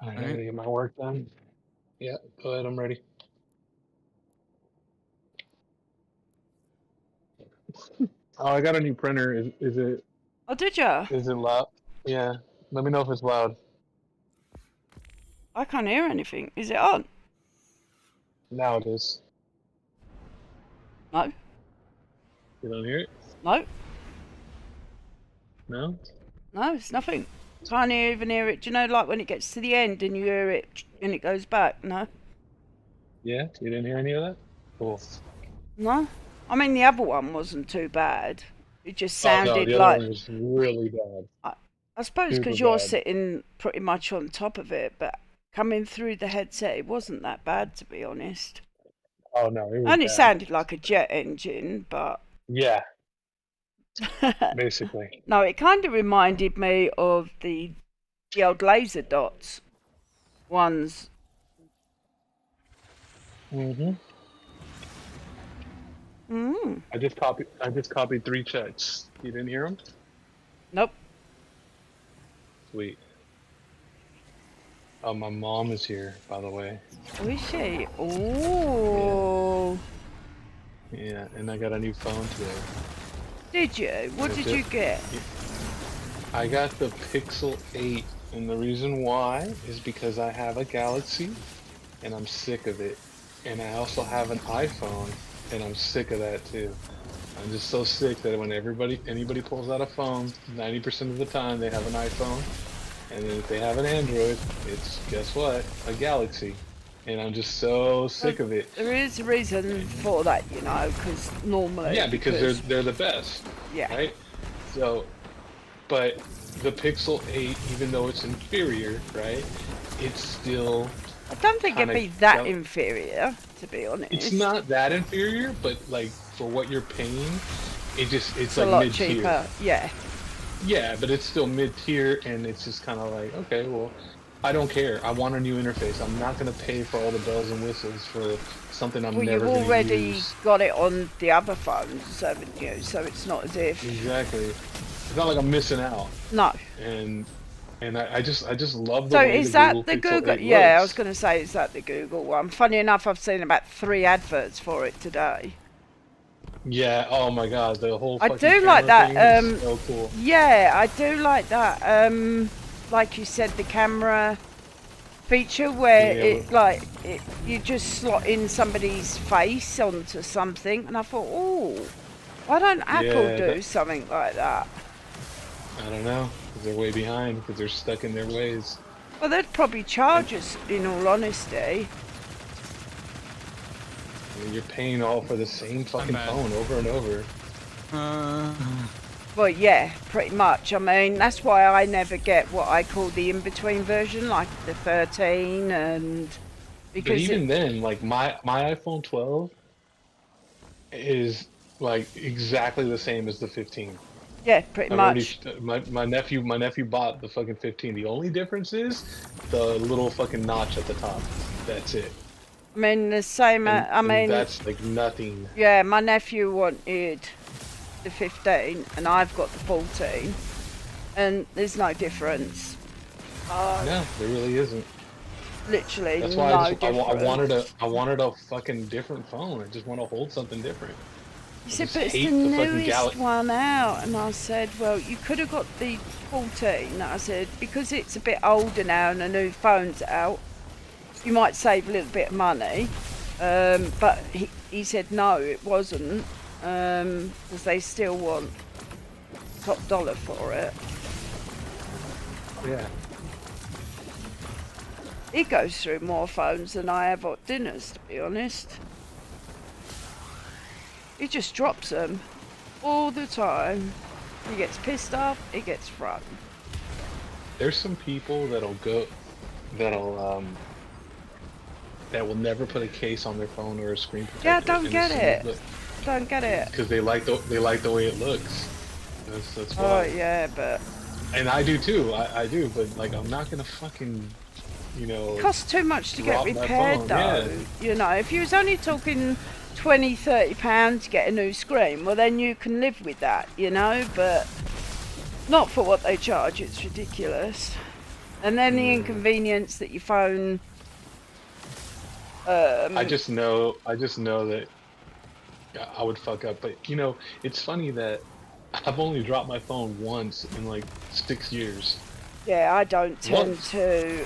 I All gotta right. get my work done. Yeah, go ahead. I'm ready. Oh, I got a new printer. Oh, did ya? Is it loud? Yeah. Let me know if it's loud. I can't hear anything. Is it on? Now it is. No. You don't hear it? No. No? No, it's nothing. Can't even hear it. Do you know, like when it gets to the end and you hear it and it goes back? No. Yeah? You didn't hear any of that? Cool. No. I mean, the other one wasn't too bad. It just Oh no, sounded the other like. one was really bad. I suppose Super because you're bad. sitting pretty much on top of it, but coming through the headset, it wasn't that bad, to be honest. Oh no, it was And it bad. sounded like a jet engine, but. Yeah, basically. No, it kind of reminded me of the old laser dots ones. Mm-hmm. Mm. I just copied 3 checks. You didn't hear them? Nope. Sweet. Oh, my mom is here, by the way. Oh, is she? Oh. Yeah, and I got a new phone today. Did you? What did you get? I got the Pixel 8, and the reason why is because I have a Galaxy, and I'm sick of it. And I also have an iPhone, and I'm sick of that too. I'm just so sick that when anybody pulls out a phone, 90% of the time they have an iPhone, and then if they have an Android, it's, guess what, a Galaxy. And I'm just so sick of it. There is a reason for that, you know, because normally. Yeah, because they're the best. Yeah. Right? So, but the Pixel 8, even though it's inferior, right, it's still... I don't think it'd be that inferior, to be honest. It's not that inferior, but like for what you're paying, it's a like lot mid-tier. cheaper. Yeah. Yeah, but it's still mid-tier, and it's just kind of like, okay, well, I don't care. I want a new interface. I'm not gonna pay for all the bells and whistles for something I'm never gonna use. Well, you've already got it on the other phones, haven't you? So it's not as if. Exactly. It's not like I'm missing out. No. And I just love the so way is the that Google the Pixel Google? 8 Yeah, I looks. was going to say, is that the Google one? Funny enough, I've seen about 3 adverts for it today. Yeah. Oh my God, the whole. I fucking do like that. thing is so cool. Yeah, I do like that. Like you said, the camera feature where you just slot in somebody's face onto something, and I thought, oh, why don't Apple do something like that? I don't know, because they're way behind, because they're stuck in their ways. Well, they'd probably charge us, in all honesty. I mean, you're paying all for the same fucking phone over and over. Well, yeah, pretty much. I mean, that's why I never get what I call the in-between version, like the 13, and because but even then, like my iPhone 12 is like exactly the same as the 15. Yeah, pretty much. My nephew bought the fucking 15. The only difference is the little fucking notch at the top. That's it. I mean, the same. I mean, that's like nothing. Yeah, my nephew wanted the 15, and I've got the 14, and there's no difference. No, there really isn't. Literally, that's why I wanted a fucking different phone. I just want to hold something different. He said, but it's the newest one out. And I said, well, you could have got the 14. I said, because it's a bit older now and a new phone's out, you might save a little bit of money. But he said, no, it wasn't. Because they still want top dollar for it. Yeah. He goes through more phones than I have at dinners, to be honest. He just drops them all the time. He gets pissed off, he gets front. There's some people that will never put a case on their phone or a screen protector. Yeah, don't get it. Don't get it. Because they like the way it looks. That's why. Oh yeah, but. And I do too. I do, but like I'm not gonna fucking, you know. It costs too much to get repaired though. Yeah. You know, if you was only talking £20-30 to get a new screen, well then you can live with that, you know, but not for what they charge. It's ridiculous. And then the inconvenience that your phone. I just know that I would fuck up. But it's funny that I've only dropped my phone once in like 6 years. Yeah, I don't tend Once. to.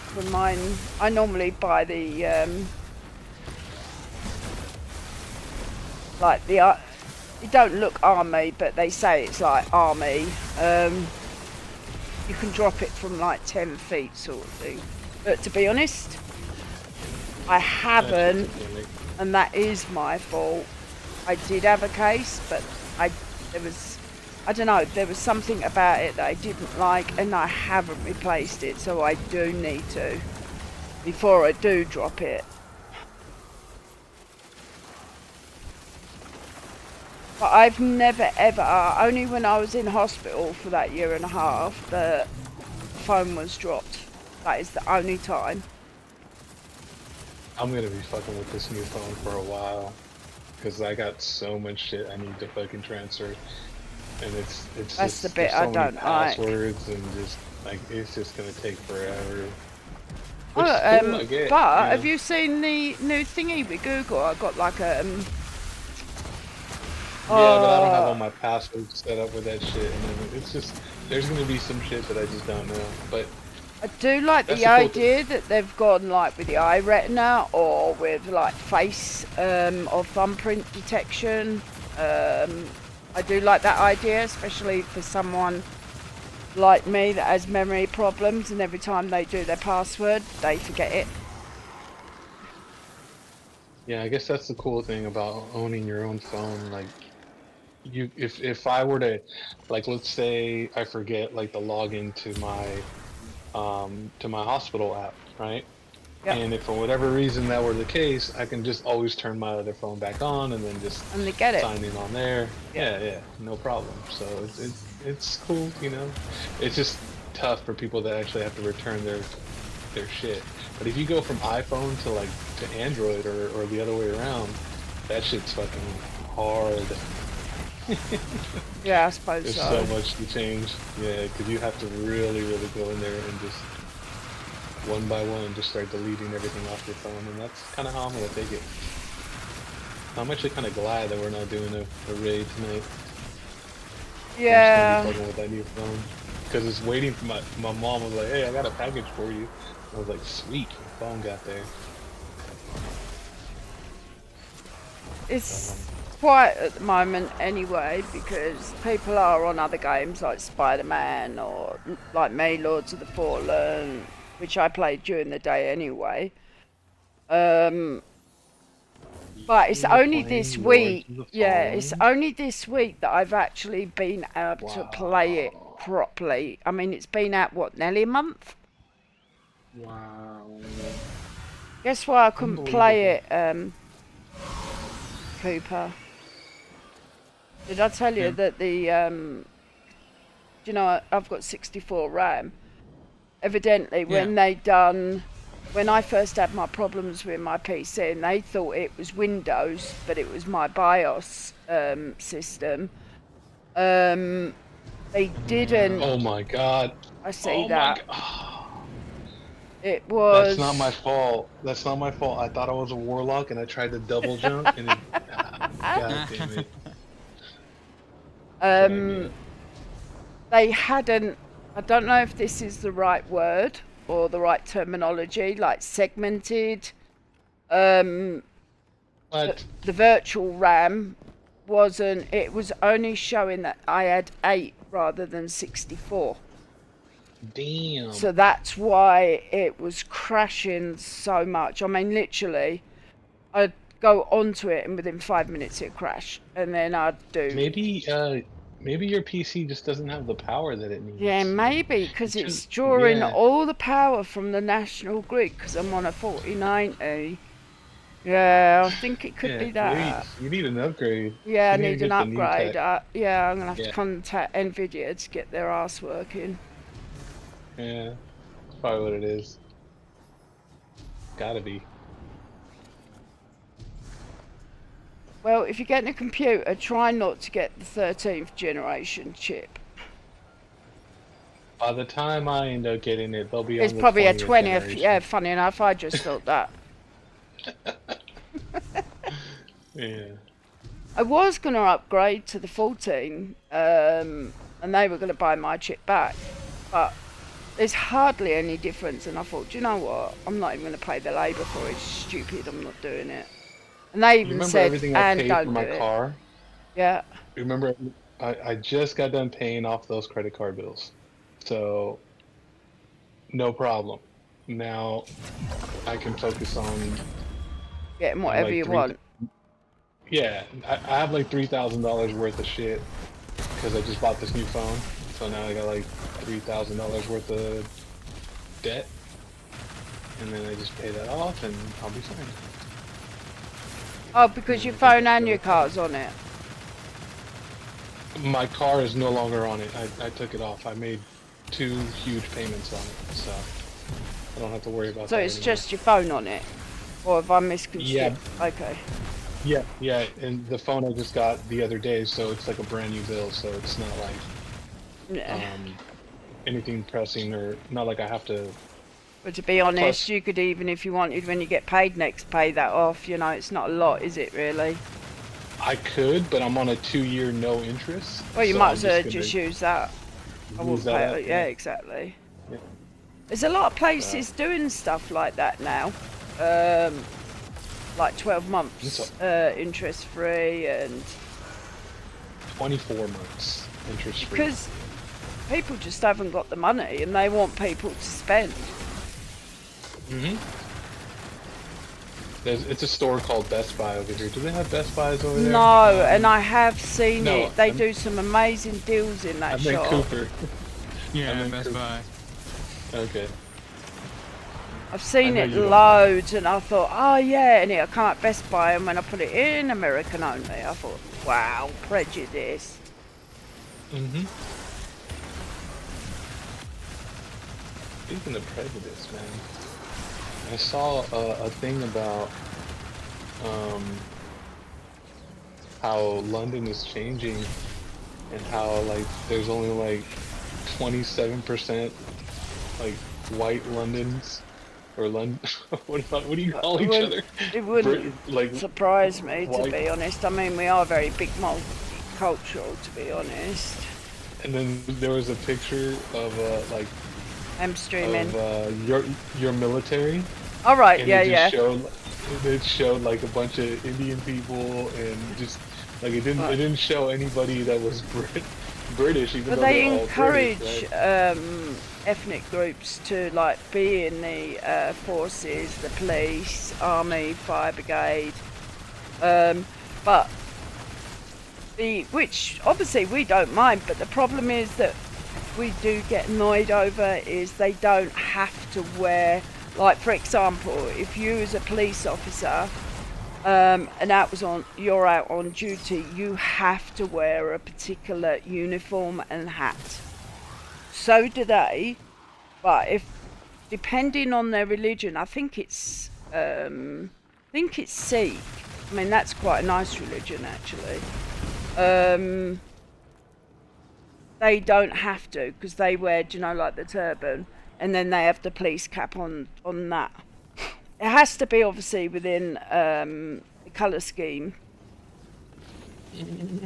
For mine, I normally buy the like the. It don't look army, but they say it's like army. You can drop it from like 10 feet, sort of thing. But to be honest, I haven't, and that is my fault. I did have a case, but I don't know, there was something about it that I didn't like, and I haven't replaced it, so I do need to before I do drop it. But I've never ever, only when I was in hospital for that 1.5 years, the phone was dropped. That is the only time. I'm gonna be fucking with this new phone for a while, because I got so much shit I need to fucking transfer, and it's That's just the bit there's so I many don't like. passwords and just like it's just gonna take forever. Which Oh, is cool, I get, but have you seen the new thingy with Google? I got like a Yeah, but I don't have all my passwords set up with that shit, and then it's just there's gonna be some shit that I just don't know. But I do like that's the the cool idea that they've gone like with the eye retina or with like face or thumbprint detection. I do like that idea, especially for someone like me that has memory problems, and every time they do their password, they forget it. Yeah, I guess that's the cool thing about owning your own phone. Like if I were to, like, let's say I forget like the login to my hospital app, right? Yep. And if for whatever reason that were the case, I can just always turn my other phone back on and then just And they get it. sign in on there. Yeah. Yeah, no problem. So it's cool, It's just tough for people that actually have to return their shit. But if you go from iPhone to Android or the other way around, that shit's fucking hard. Yeah, I suppose There's so. so much to change. Yeah, because you have to really, really go in there and just one by one just start deleting everything off your phone, and that's kind of how I'm gonna take it. I'm actually kind of glad that we're not doing a raid tonight. Yeah. I'm just gonna be fucking with that new phone because it's waiting for my mom was like, "Hey, I got a package for you." I was like, "Sweet, my phone got there." It's quiet at the moment anyway, because people are on other games like Spider-Man or like me, Lords of the Fallen, which I played during the day anyway. But it's only this week. Yeah, it's only this week that I've actually been able to play it properly. I mean, it's been out, what, nearly a month? Wow. Guess why I couldn't play it, Cooper? Did I tell you that I've got 64 RAM? Evidently, when I first had my problems with my PC, and they thought it was Windows, but it was my BIOS system. They didn't. Oh my god. I see that. It That's was. not my fault. That's not my fault. I thought I was a warlock and I tried to double jump and god damn it. They hadn't. I don't know if this is the right word or the right terminology, like segmented. What? The virtual RAM wasn't. It was only showing that I had 8 rather than 64. Damn. So that's why it was crashing so much. I mean, literally, I'd go onto it and within 5 minutes it'd crash, and then I'd do. Maybe your PC just doesn't have the power that it needs. Yeah, maybe, because it's drawing all the power from the national grid, because I'm on a 4090. Yeah, I think it could be that. You need an upgrade. Yeah, I need an upgrade. Yeah, I'm going to have to contact NVIDIA to get their ass working. Yeah, that's probably what it is. Gotta be. Well, if you're getting a computer, try not to get the 13th generation chip. By the time I end up getting it, they'll be It's on the probably a 20th 20th. generation. Yeah, funny enough, I just thought that. Yeah. I was going to upgrade to the 14, and they were going to buy my chip back, but there's hardly any difference. And I thought, do you know what? I'm not even going to pay the labour for it. It's stupid. I'm not doing it. And they You even remember said, everything I and paid for don't do my it. car? Yeah. Remember, I just got done paying off those credit card bills. So, no problem. Now I can focus on Getting whatever like you want. yeah, I have like $3,000 worth of shit because I just bought this new phone. So now I got like $3,000 worth of debt, and then I just pay that off, and I'll be fine. Oh, because your phone and your car's on it. My car is no longer on it. I took it off. I made 2 huge payments on it, so I don't have to worry about that. So it's anymore. just your phone on it? Or have I misconstrued? Yeah. Okay. Yeah, and the phone I just got the other day, so it's like a brand new bill, so it's not like anything pressing, or not like I have to. But to be honest, Plus, you could even, if you wanted, when you get paid next, pay that off. You know, it's not a lot, is it really? I could, but I'm on a 2-year no interest. Well, you so might I'm as well just just use that. I wouldn't that pay up, it. Yeah, exactly. Yeah. There's a lot of places doing stuff like that now. Like 12 months interest free and 24 months interest free. because people just haven't got the money and they want people to spend. It's a store called Best Buy over here. Do they have Best Buys over there? No, and I have seen no, it. They do some amazing deals in that I'm shop. in Cooper. Yeah, Best Buy. Okay. I've seen I it know you don't loads, and I thought, oh yeah, and it'll come at Best Buy, and when I put it in American only, I thought, wow, prejudice. Speaking of prejudice, man, I saw a thing about how London is changing, and how like there's only like 27% like white Londons. Or London, what do you call each other? It wouldn't like surprise me, to white. be honest. I mean, we are very big multicultural, to be honest. And then there was a picture of like I'm streaming. of your military. All right, And yeah. It showed like a bunch of Indian people, and just like it didn't show anybody that was British, even But though they they're all encourage British, right? ethnic groups to like be in the forces, the police, army, fire brigade, but which obviously we don't mind. But the problem is that we do get annoyed over is they don't have to wear, like for example, if you as a police officer and you're out on duty, you have to wear a particular uniform and hat. So do they, but if depending on their religion, I think it's Sikh. I mean, that's quite a nice religion actually. They don't have to, because they wear, like the turban, and then they have the police cap on that. It has to be obviously within the colour scheme.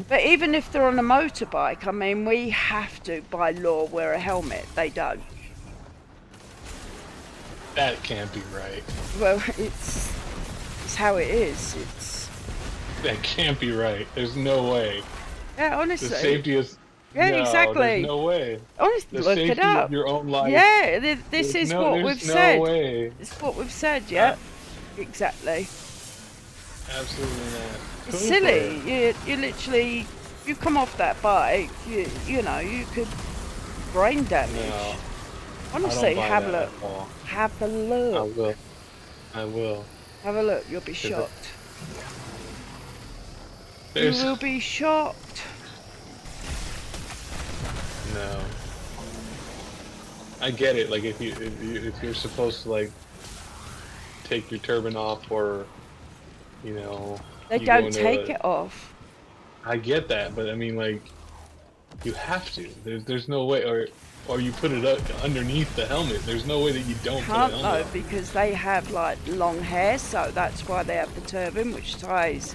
But even if they're on a motorbike, I mean, we have to, by law, wear a helmet. They don't. That can't be right. Well, it's how it is. That can't be right. There's no way. Yeah, honestly. The safety is. Yeah, no, exactly. There's no way. Honestly, The look safety it up. of your own life. Yeah, this is what we've said. No way. It's what we've said. Yeah, exactly. Absolutely not. It's silly. You literally, you come off that bike, you know, you could brain damage. No, Honestly, I don't buy have a that look. at all. Have a look. I will. Have a look. You'll be shocked. You There's will be shocked. no. I get it. Like if you're supposed to like take your turban off, or They you don't go into take it off. I get that, but I mean, like, You have to. There's no way, or you put it up underneath the helmet. There's no way that you don't put a Can't helmet though, on. because they have like long hair, so that's why they have the turban, which ties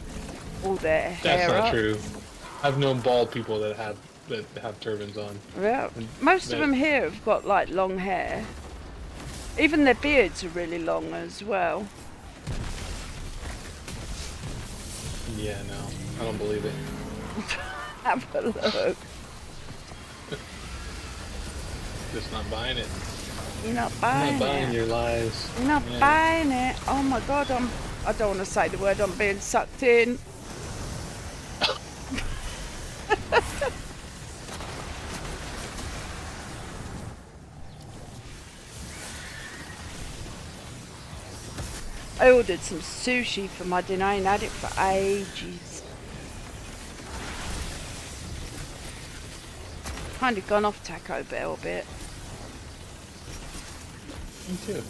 all their hair That's not up. true. I've known bald people that have turbans on. Yeah, most of them here have got like long hair. Even their beards are really long as well. Yeah, no, I don't believe it. Have a look. Just not buying it. You're not I'm buying not buying it. your lies. You're not Yeah. buying it. Oh my god, I don't want to say the word, I'm being sucked in. I ordered some sushi for my dinner. I ain't had it for ages. Kind of gone off Taco Bell a bit. Me too.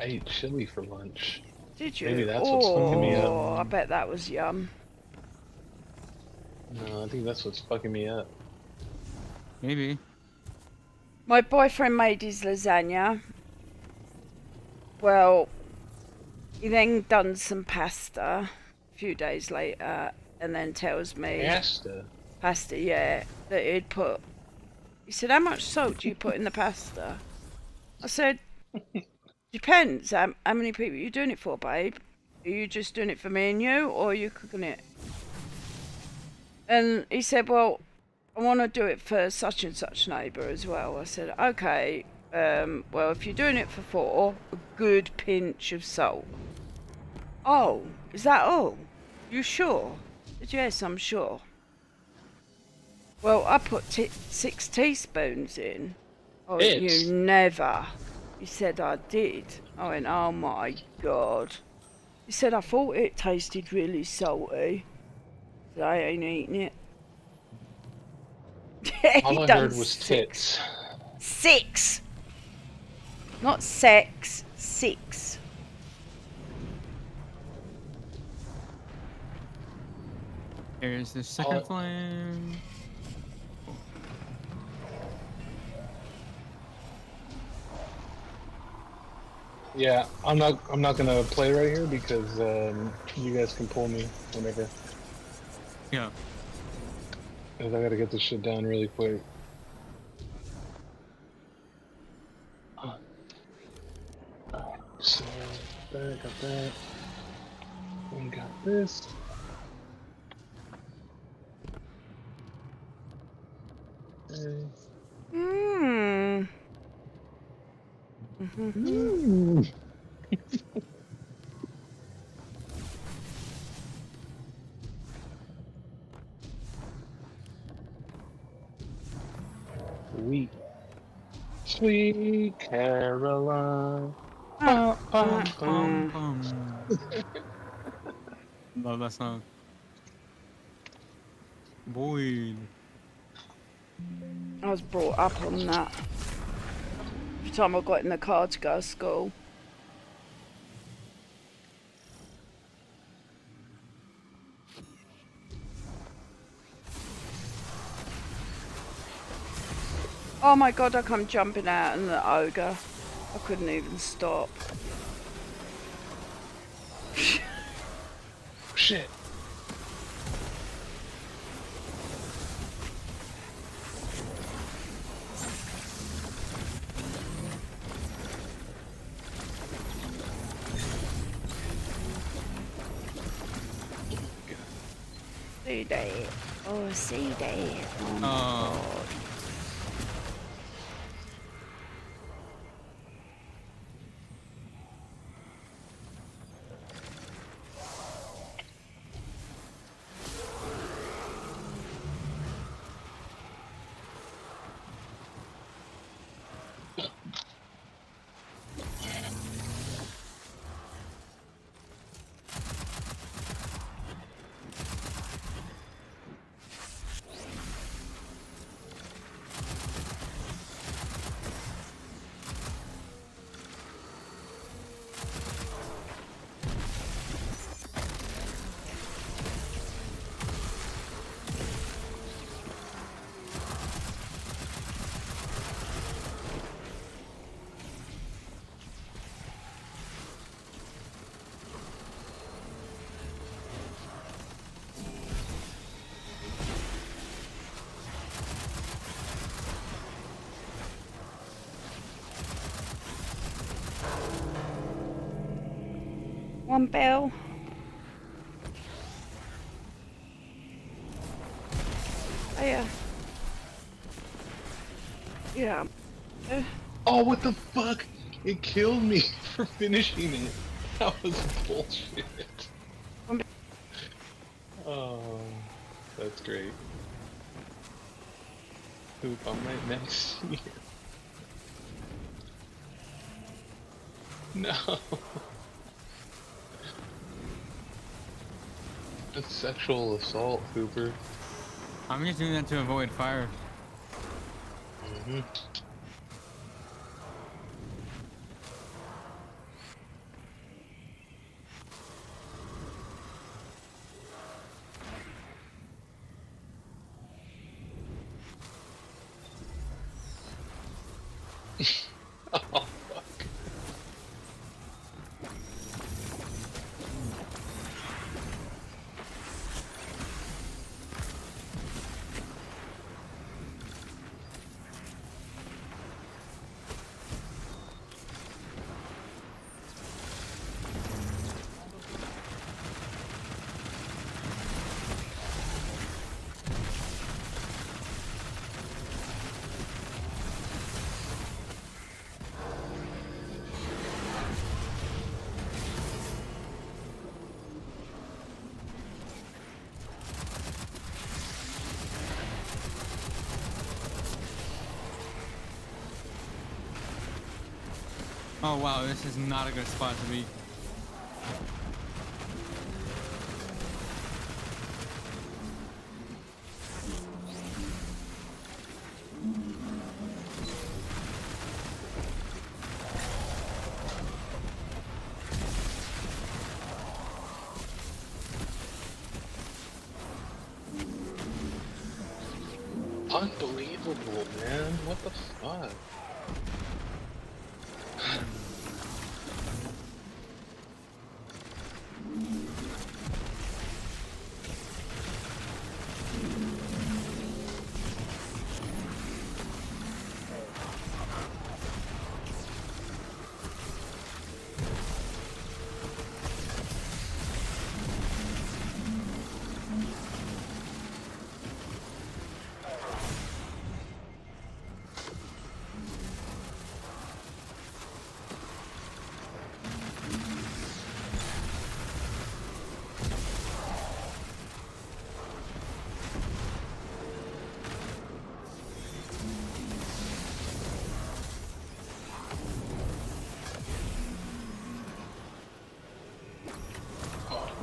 I ate chili for lunch. Did you? Maybe that's what's fucking me Oh, up. I bet that was yum. No, I think that's what's fucking me up. Maybe. My boyfriend made his lasagna. Well, he then done some pasta a few days later and then tells me... Pasta, yeah. That he'd put... He said, how much salt do you put in the pasta? I said, depends. How many people are you doing it for, babe? Are you just doing it for me and you, or are you cooking it? And he said, well, I want to do it for such and such neighbour as well. I said, okay, well, if you're doing it for 4, a good pinch of salt. Oh, is that all? You sure? I said, yes, I'm sure. Well, I put 6 teaspoons in. Oh, you never. He said, I did. I went, oh my God. He said, I thought it tasted really salty. I said, I ain't eating it. All I heard was tits. 6! Not sex, 6. Here's the second flame. Yeah, I'm not gonna play right here because you guys can pull me whenever. Yeah. Cause I gotta get this shit done really quick. Alright, so that, got that. We got this. Okay. Sweet, sweet Caroline. Love that song. Boyd. I was brought up on that. Every time I got in the car to go to school. Oh my God, I come jumping out and the ogre. I couldn't even stop. Shit. See that. Oh, see that. Oh my Oh. God. One bell. Oh, yeah. Yeah. Oh, what the fuck? It killed me for finishing it. That was bullshit. Oh, that's great. Poop, I'm right next to you. No. That's sexual assault, Hooper. I'm just doing that to avoid fire. Mm-hmm. Oh, fuck. Oh wow, this is not a good spot to be. Unbelievable, man. What the fuck?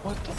What the?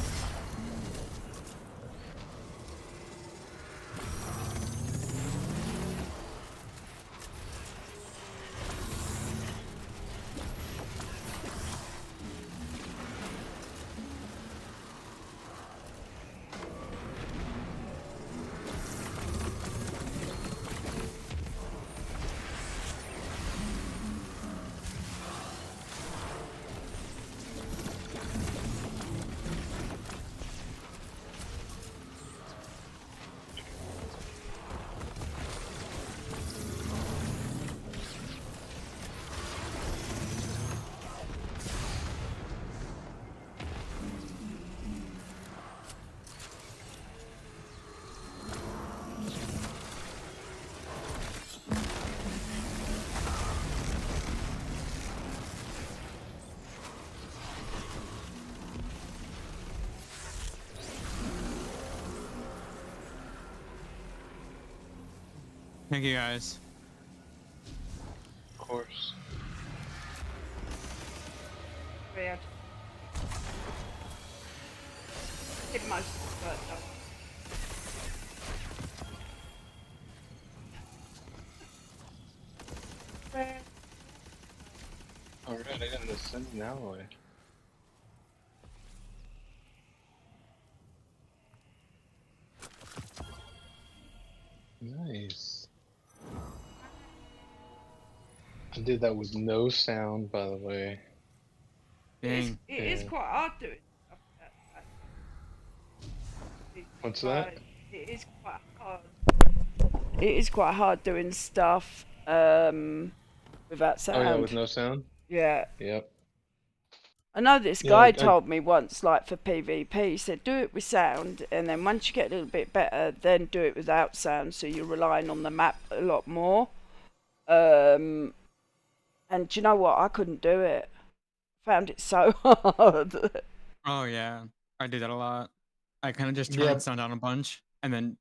Thank you guys. Of course. Weird. Did most of the work though. Where? Alright, I got an ascending alloy. Nice. I did that with no sound, by the way. Dang. It is Yeah. quite hard doing stuff like that. What's that? It is quite hard. It is quite hard doing stuff without Oh yeah, with sound. no sound? Yeah. Yep. I know this Yeah, guy told me once, like for PvP, he said do it with sound, and then once you get a little bit better, then do it without sound, so you're relying on the map a lot more. And do you know what? I couldn't do it. Found it so hard. Oh yeah, I do that a lot. I kind of just turn yeah, the sound down a bunch and then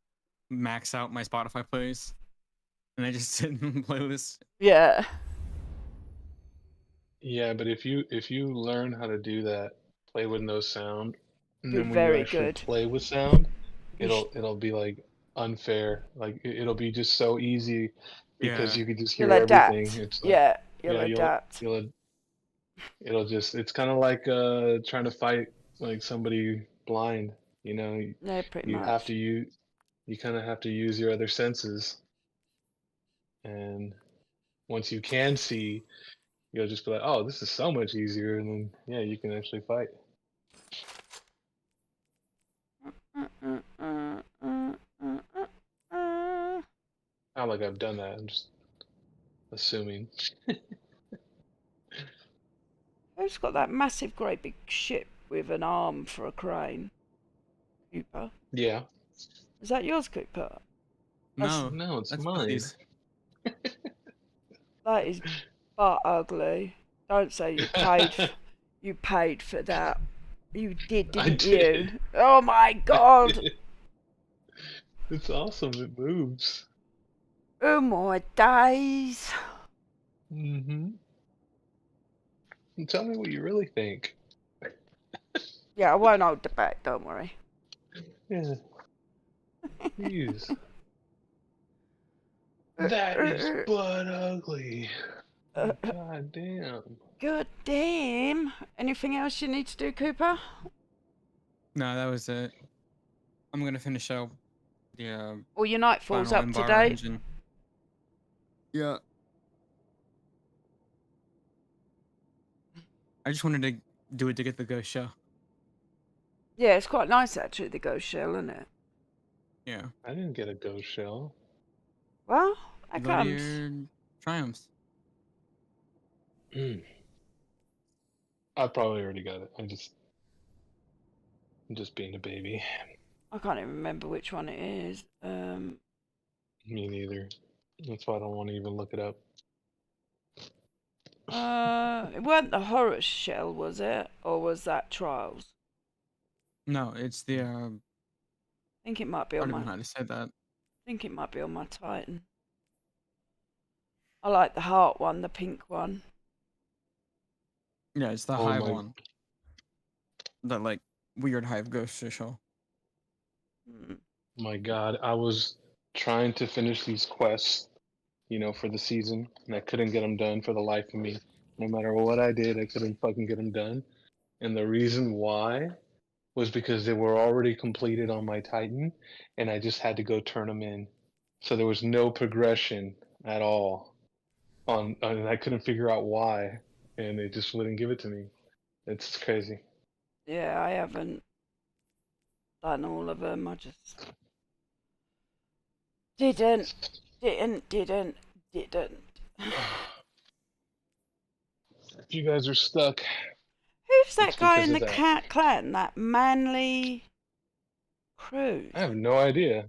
max out my Spotify plays, and I just sit in playlists. Yeah, yeah. But if you learn how to do that, play with no sound, and be then when you very actually good. play with sound, You sh- it'll be like unfair. Like it'll be just so easy because Yeah, you could just you'll hear everything. adapt. It's like Yeah, you'll yeah, adapt. it'll just it's kind of like trying to fight like somebody blind. You know, Yeah, pretty you have much. to use you kind of have to use your other senses, and once you can see, you'll just be like, oh, this is so much easier, and then yeah, you can actually fight. Not like I've done that. I'm just assuming. Who's got that massive, great big ship with an arm for a crane? Cooper. Yeah. Is that yours, Cooper? That's no, No, it's that's mine. Billy's. that is but ugly. Don't say you paid for that. You did, I didn't did. you? Oh my I god! did. It's awesome. It moves. Oh my days! Mm-hmm. And tell me what you really think. Yeah, I won't hold the back. Don't worry. Yeah. Jeez. That is butt ugly. God damn. Good damn. Anything else you need to do, Cooper? No, that was it. I'm gonna finish out the All your nightfall's final up to Embar date? engine. Yeah, I just wanted to do it to get the ghost shell. Yeah, it's quite nice actually, the ghost shell, isn't it? Yeah, I didn't get a ghost shell. Well, that go to comes. your triumphs. Mm. I probably already got it. I'm just being a baby. I can't even remember which one it is. Me neither. That's why I don't want to even look it up. It weren't the horror shell, was it? Or was that Trials? No, it's the I think it might be I on don't my. know how to say that. I think it might be on my Titan. I like the heart one, the pink one. Yeah, it's the Oh hive my one. That like weird hive ghost shell. Hmm. my God. I was trying to finish these quests, for the season, and I couldn't get them done for the life of me. No matter what I did, I couldn't fucking get them done. And the reason why was because they were already completed on my Titan, and I just had to go turn them in. So there was no progression at all and I couldn't figure out why, and they just wouldn't give it to me. It's crazy. Yeah, I haven't done all of them. I just didn't. If you guys are stuck, Who's it's that guy because in of the that. cat clan? That manly Cruz. I have no idea.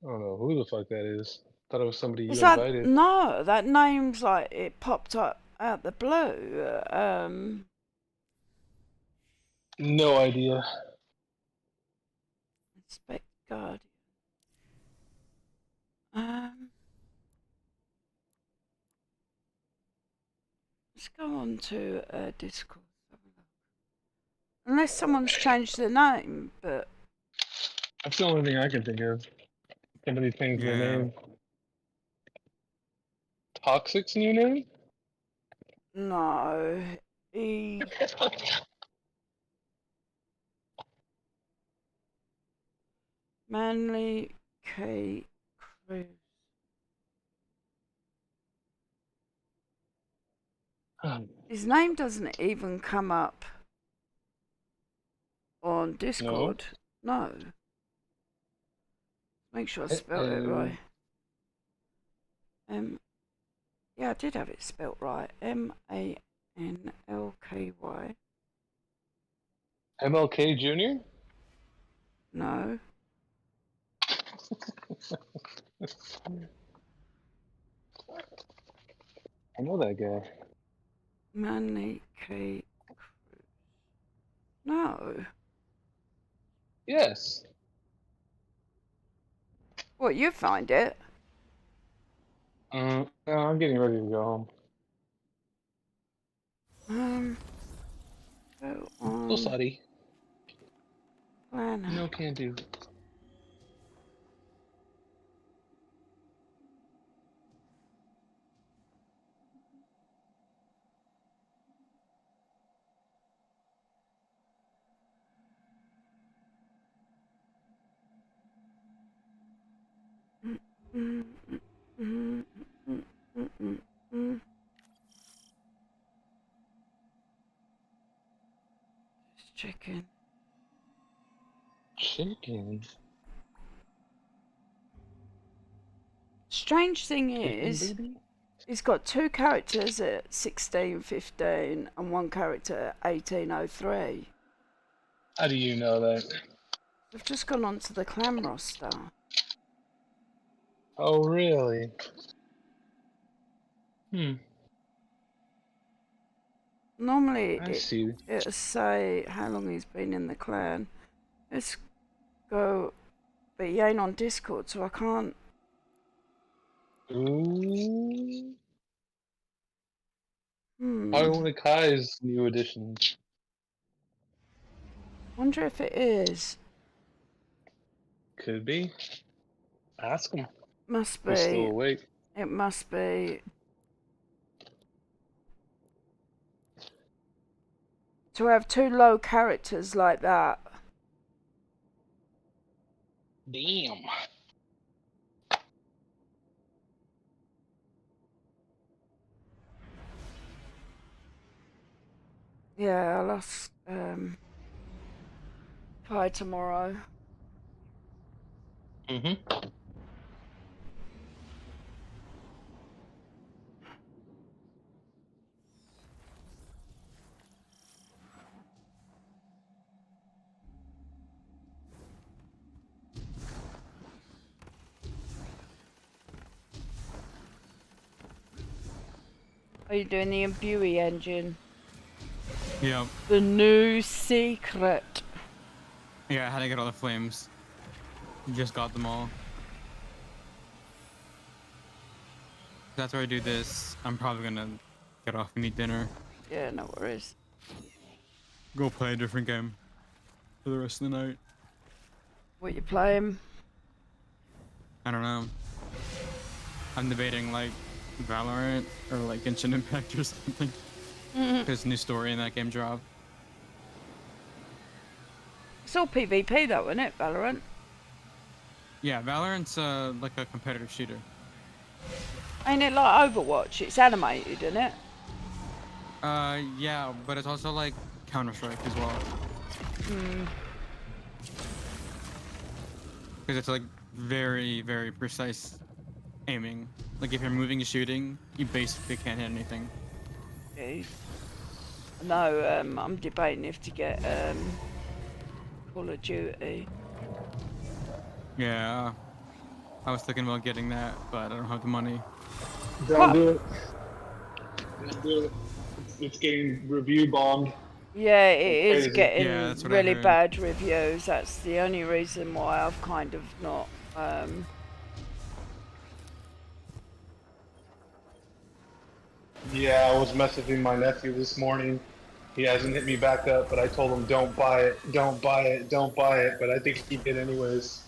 I don't know who the fuck that is. Thought it was somebody Is you that invited. no? That name's like it popped up out the blue. No idea. Inspect Guardian. Um, let's go on to Discord. Unless someone's changed their name, but That's the only thing I can think of. Somebody changed their Yeah. name. Toxic's new name? no. He Manly K Cruz. His name doesn't even come up on No. Discord. No. Make sure I spelled it Uh-oh. right. Yeah, I did have it spelt right. MANLY. NLKY. MLK Jr.? No. I know that guy. Manny K. Cruz. No. Yes. What, you find it? No, I'm getting ready to go home. Go So on. sorry. Planner. No can do. Mm, mm, mm, mm, mm, mm, mm. Just checking. Chicken. Strange thing Chicken, is, baby? he's got 2 characters at 1615 and 1 character at 1803. How do you know that? I've just gone onto the clan roster. Oh, really? Normally I see. it'll say how long he's been in the clan. Let's go, but he ain't on Discord, so I can't. Ooh. Hmm. Kai's new edition. Wonder if it is. Could be. Ask him. Must He's still be. awake. It must be. To have 2 low characters like that. Damn. Yeah, I'll ask Kai tomorrow. Mm-hmm. Are you doing the Imbue engine? Yep. The new secret. Yeah, I had to get all the flames. Just got them all. After I do this, I'm probably gonna get off and eat dinner. Yeah, no worries. Go play a different game for the rest of the night. What you playing? I don't know. I'm debating like Valorant or like Genshin Impact or something. There's a new story in that game dropped. It's all PvP though, isn't it, Valorant? Yeah, Valorant's like a competitive shooter. Ain't it like Overwatch? It's animated, isn't it? Yeah, but it's also like Counter-Strike as well. Because it's like very, very precise aiming. Like if you're moving and shooting, you basically can't hit anything. Yeah. No, I'm debating if to get Call of Duty. Yeah, I was thinking about getting that, but I don't have the money. Don't do it. Don't do it. It's getting review bombed. Yeah, it is Crazy. getting Yeah, that's what I really heard. bad reviews. That's the only reason why I've kind of not. Yeah, I was messaging my nephew this morning. He hasn't hit me back up, but I told him don't buy it, don't buy it, don't buy it. But I think he did anyways.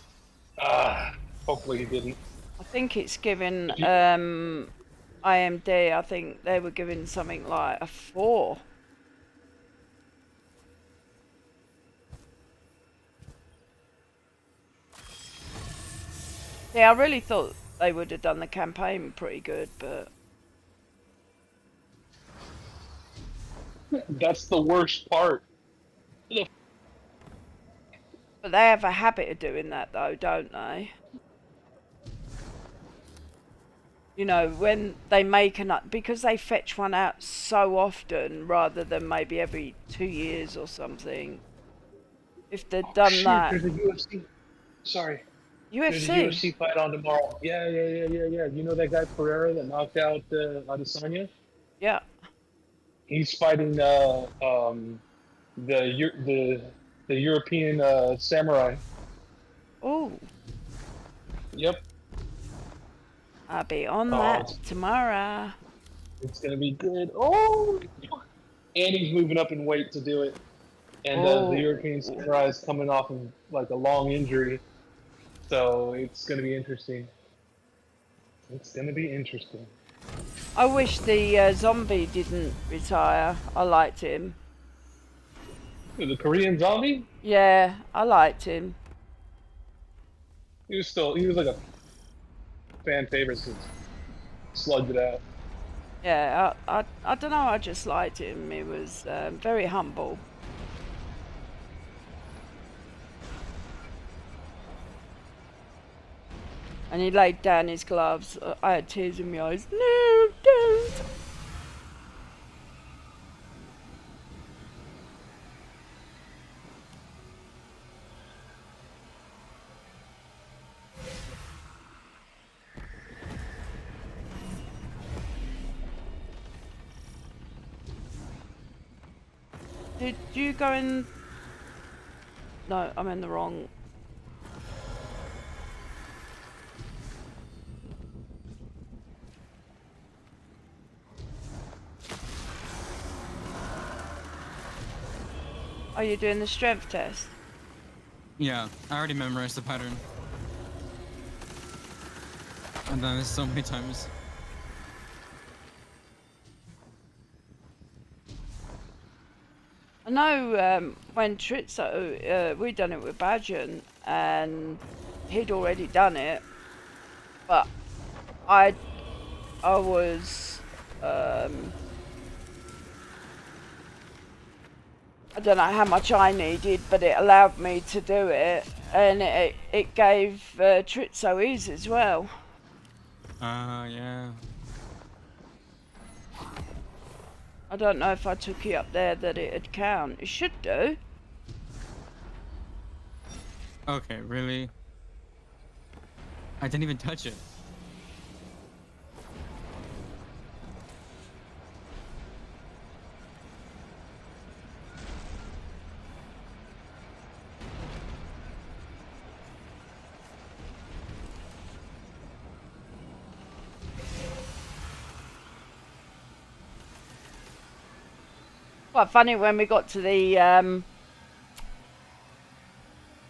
Hopefully he didn't. I think it's given If you- IMD. I think they were giving something like a 4. Yeah, I really thought they would have done the campaign pretty good, but That's the worst part. they have a habit of doing that though, don't they? You know, when they make because they fetch one out so often rather than maybe every 2 years or something. If they'd Oh done shit! that, There's a UFC. Sorry. There's a UFC. UFC fight on tomorrow. Yeah. You know that guy Pereira that knocked out Adesanya? Yeah. He's fighting the the European samurai. Oh, Yep. I'll be on Oh, that tomorrow. it's gonna be good. Oh, and he's moving up in weight to do it. And the Oh, European samurai is coming off of like a long injury, so it's gonna be interesting. It's gonna be interesting. I wish the zombie didn't retire. I liked him. The Korean zombie? Yeah, I liked him. He was like a fan favorite since slugged it out. Yeah, I don't know. I just liked him. He was very humble. And he laid down his gloves. I had tears in my eyes. No, don't. Did you go in? No, I'm in the wrong. Are you doing the strength test? Yeah, I already memorized the pattern. I've done this so many times. I know when Tritzo, we done it with Badgen, and he'd already done it, but I was, I don't know how much I needed, but it allowed me to do it, and it gave Tritzo ease as well. Yeah. I don't know if I took it up there that it'd count. It should do. Okay, really? I didn't even touch it. Quite funny when we got to the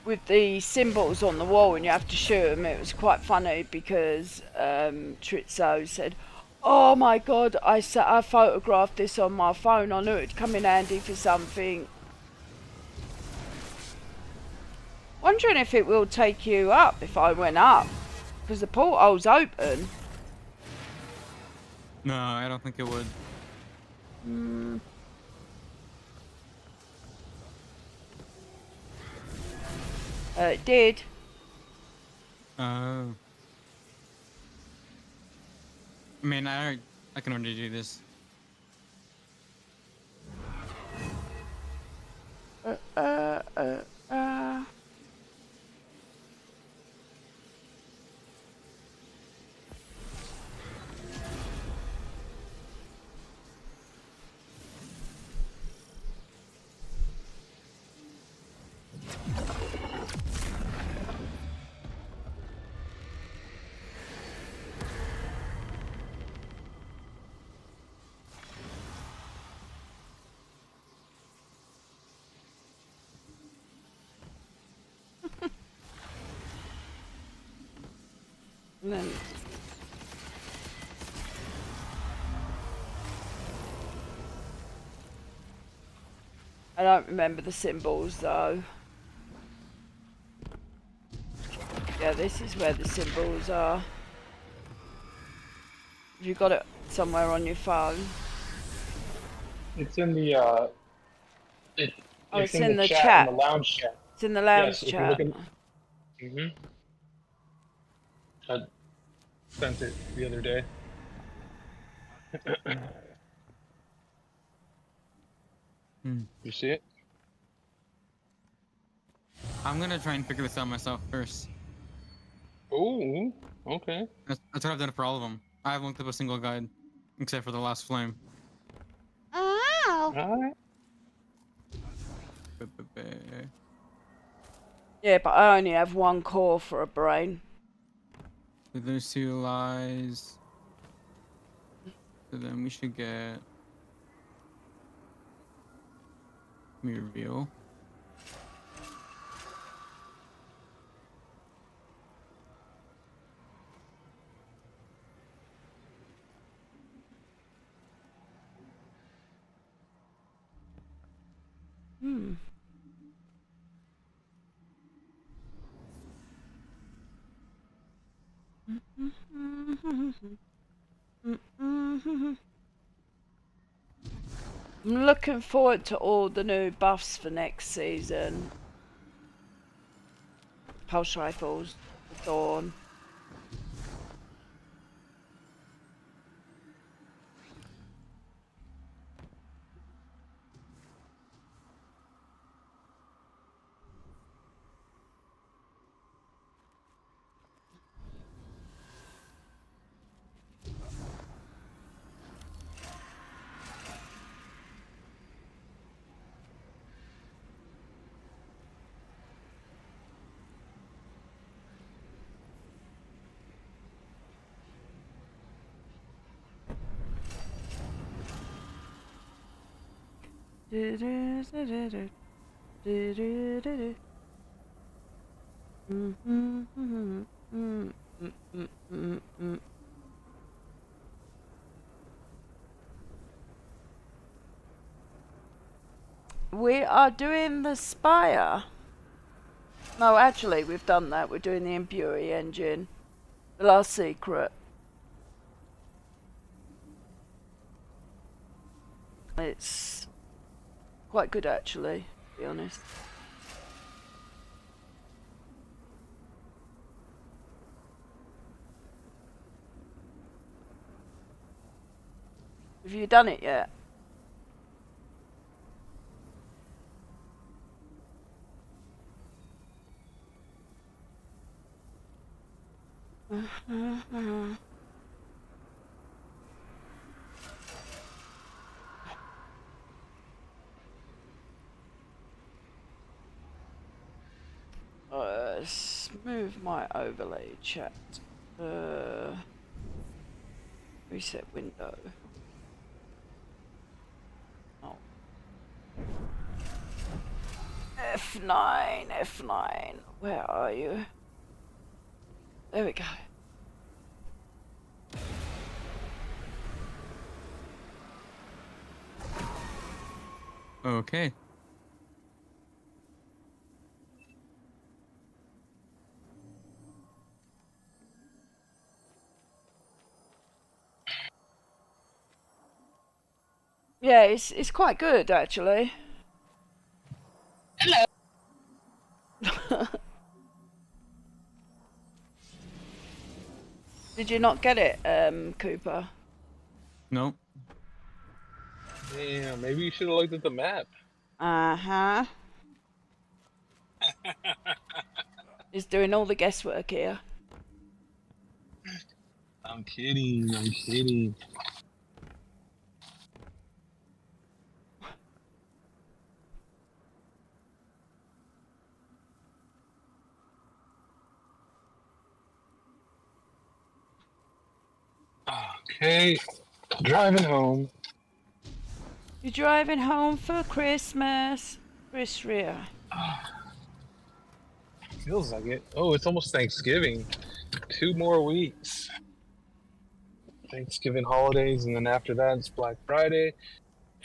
with the symbols on the wall and you have to shoot them. It was quite funny because Tritzo said, "Oh my God, I photographed this on my phone. I knew it'd come in handy for something." Wondering if it will take you up if I went up, because the porthole's open. No, I don't think it would. It did. I mean, I can already do this. Uh. And then I don't remember the symbols though. Yeah, this is where the symbols are. Have you got it somewhere on your phone? It's in the It's in the chat. in the lounge chat. It's in the lounge Yes, if you chat. look in, sent it the other day. You see it? I'm gonna try and figure this out myself first. Oh, okay. That's what I've done for all of them. I haven't looked up a single guide, except for the last flame. Oh. All right. Yeah, but I only have one core for a brain. So there's 2 lies. So then we should get... Let me reveal. I'm looking forward to all the new buffs for next season. Pulse rifles, Dawn. We are doing the Spire. No, actually, we've done that. We're doing the Imbury engine. The last secret. It's quite good, actually, to be honest. Have you done it yet? Move my overlay chat. Reset window. Oh. F9, F9. Where are you? There we go. Okay. Yeah, it's quite good actually. Hello. Did you not get it, Cooper? Nope. Yeah, maybe you should have looked at the map. Uh-huh. He's doing all the guesswork here. I'm kidding. I'm kidding. Okay, driving home. You're driving home for Christmas, Chris Rea. Feels like it. Oh, it's almost Thanksgiving. 2 more weeks. Thanksgiving holidays, and then after that it's Black Friday,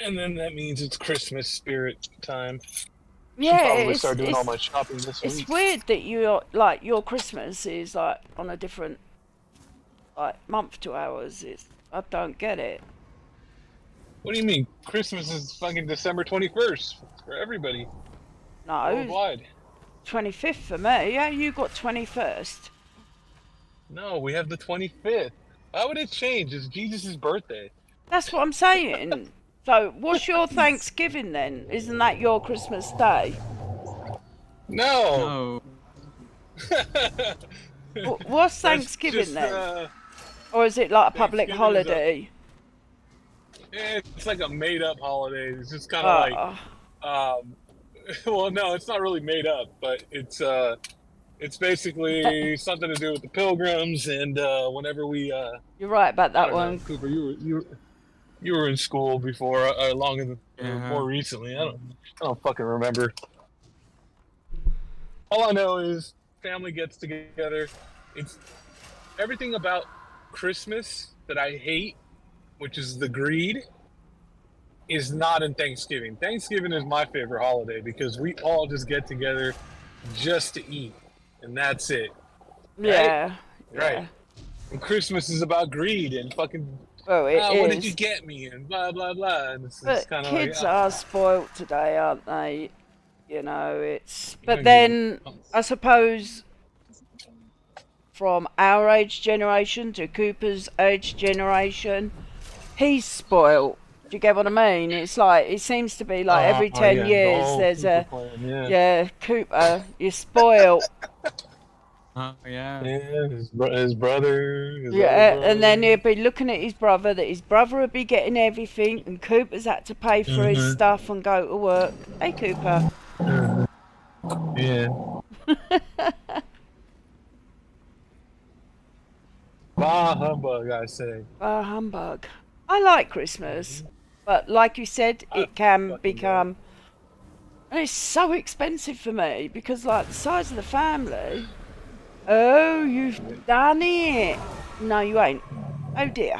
and then that means it's Christmas spirit time. Yeah, Should probably start doing all my shopping this week. It's weird that you're like your Christmas is like on a different like month to ours. I don't get it. What do you mean? Christmas is fucking December 21st for everybody. No, Worldwide. 25th for me. Yeah, you got 21st. No, we have the 25th. Why would it change? It's Jesus' birthday. That's what I'm saying. So, what's your Thanksgiving then? Isn't that your Christmas Day? No. No. What's That's Thanksgiving just, then? Or is it like a public Thanksgiving is holiday? it's like a made-up holiday. It's just kind of Oh, well, no, it's not really made up, but it's basically something to do with the pilgrims, and whenever we you're right about I that don't know, one. Cooper, you were in school before, longer than more recently. I don't fucking remember. All I know is family gets together. It's everything about Christmas that I hate, which is the greed, is not in Thanksgiving. Thanksgiving is my favorite holiday because we all just get together just to eat, and that's it. Yeah. Right. And Christmas is about greed and fucking. Well, it is. What did you get me? And blah blah blah. And it's But kind of kids like, are spoilt today, aren't they? You know, it's. You But don't then, give I suppose, from our age generation to Cooper's age generation, he's spoilt. Do you get what I mean? It's like, it seems to be like every 10 years there's a. Yeah, Cooper, you're spoilt. Oh, yeah. Yeah, his brother. His Yeah, other and then brother. he'd be looking at his brother, that his brother would be getting everything, and Cooper's had to pay for his stuff and go to work. Hey, Cooper. Yeah. Bah humbug, I say. Ah, humbug. I like Christmas, but like you said, it can fucking become. And it's so expensive for me because, like, the size of the family. Oh, you've done it. No, you ain't. Oh dear.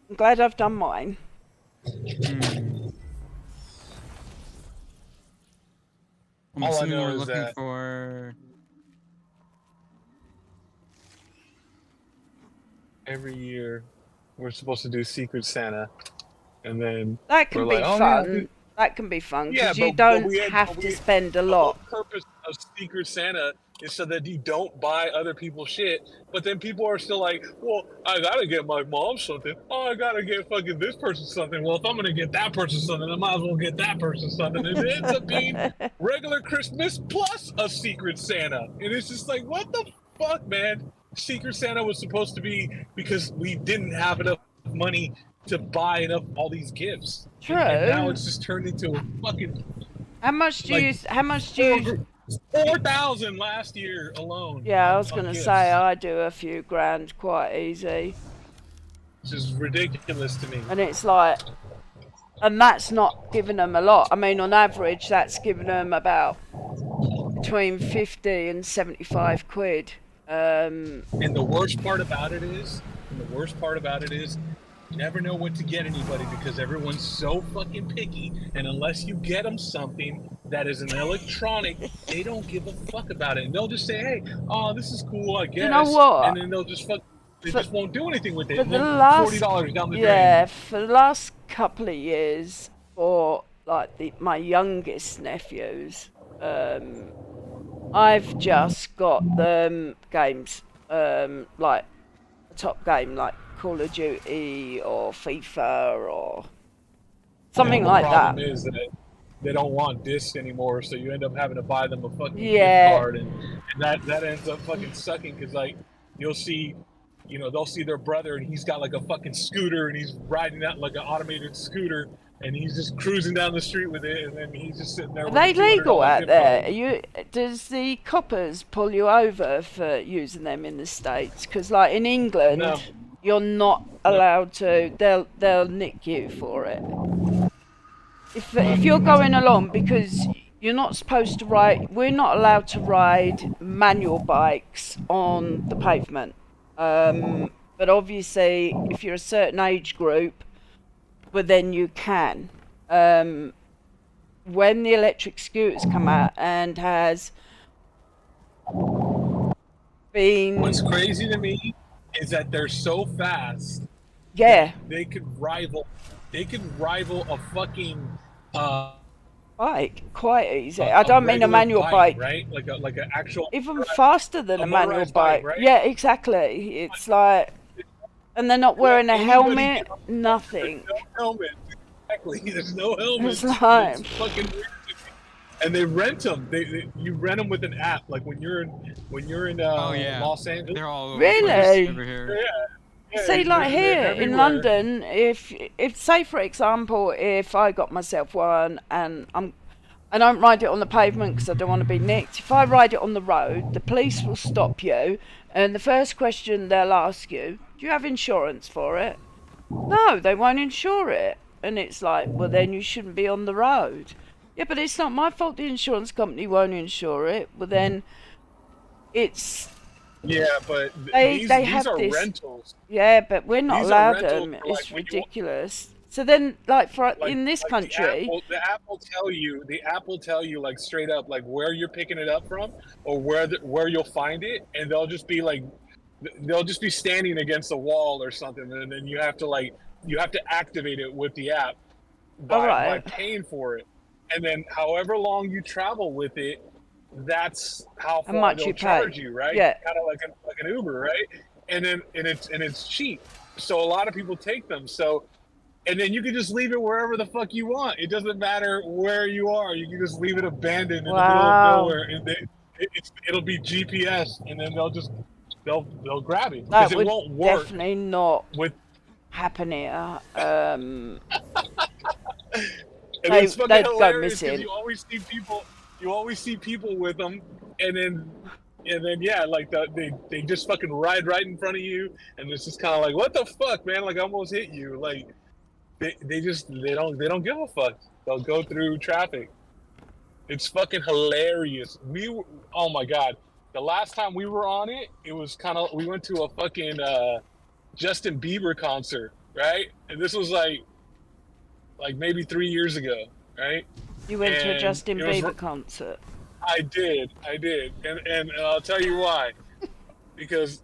I'm glad I've done mine. I'm All I assuming know we're is looking that- for. Every year, we're supposed to do Secret Santa, and then That can we're be like, oh, fun. yeah, That can be fun yeah, because you but don't we had- have but to we- spend a the lot. whole purpose of Secret Santa is so that you don't buy other people's shit. But then people are still like, well, I gotta get my mom something. Oh, I gotta get fucking this person something. Well, if I'm gonna get that person something, I might as well get that person something. And it ends up being regular Christmas plus a Secret Santa. And it's just like, what the fuck, man? Secret Santa was supposed to be because we didn't have enough money to buy enough all these gifts. True. And now it's just turned into a fucking How much do you? like, How much do you? 4,000 last year alone. Yeah, I on- was on gonna gifts. say I do a few grand quite easy, Which is ridiculous to me. and it's like, and that's not giving them a lot. I mean, on average, that's giving them about between 50 and 75 quid. And the worst part about it is, you never know what to get anybody because everyone's so fucking picky. And unless you get them something that is an electronic, they don't give a fuck about it. And they'll just say, hey, oh, this is cool, I guess. You know what? And then they'll just just won't do anything with it. For And the then last, $40 down the yeah, drain. for the last couple of years, for like my youngest nephews, I've just got them games, like a top game like Call of Duty or FIFA or something like The that. problem is that they don't want discs anymore, so you end up having to buy them a fucking Yeah. gift card, and that ends up fucking sucking because like you'll see, they'll see their brother and he's got like a fucking scooter and he's riding that like an automated scooter and he's just cruising down the street with it, and then he's just sitting there. Are with they a $200 legal out gift there? card. Does the coppers pull you over for using them in the States? Because like in England, No. you're not allowed to. They'll nick you for it. If you're going along, because you're not supposed to ride. We're not allowed to ride manual bikes on the pavement. But obviously, if you're a certain age group, well then you can. When the electric scooters come out and has been, What's crazy to me is that they're so fast. yeah, They could rival a fucking bike, quite easy. I don't mean a manual bike, right? Like an actual, even faster than a manual motorized bike. right? Yeah, exactly. It's like, and they're not wearing a helmet, nothing. There's no helmet. Exactly. There's no helmet. It's like, It's fucking weird. And they rent them. You rent them with an app. Like when you're in Oh yeah. Los Angeles. They're all over Really? the place over here. Yeah. see, like they're here in everywhere. London, if say for example, if I got myself one and I don't ride it on the pavement because I don't want to be nicked. If I ride it on the road, the police will stop you, and the first question they'll ask you, do you have insurance for it? No, they won't insure it. And it's like, well, then you shouldn't be on the road. Yeah, but it's not my fault the insurance company won't insure it. Well, then it's... Yeah, but They have are this, rentals. Yeah, but we're not These are allowed rentals them. for, like, It's when you- ridiculous. So then, like in this like country... the app will tell you like straight up like where you're picking it up from or where you'll find it, and they'll just be standing against a wall or something, and then you have to activate it with the app by paying for it, and then however long you travel with it, that's how far much they'll you pay. charge you, right? Yeah. Kind of like an Uber, right? And it's cheap, so a lot of people take them. So. And then you can just leave it wherever the fuck you want. It doesn't matter where you are. You can just leave it abandoned in the middle of nowhere, and it'll be GPS, and then they'll grab it because it won't work. Definitely not with happen here. And They- it's fucking they'd go hilarious because missing. you always see people with them, and then yeah, like they just fucking ride right in front of you, and it's just kind of like, what the fuck, man? Like I almost hit you, like. They don't give a fuck. They'll go through traffic. It's fucking hilarious. Oh my god, the last time we were on it, it was we went to a fucking Justin Bieber concert, right? And this was like maybe 3 years ago, right? You went to a Justin Bieber concert. I did, and I'll tell you why, because.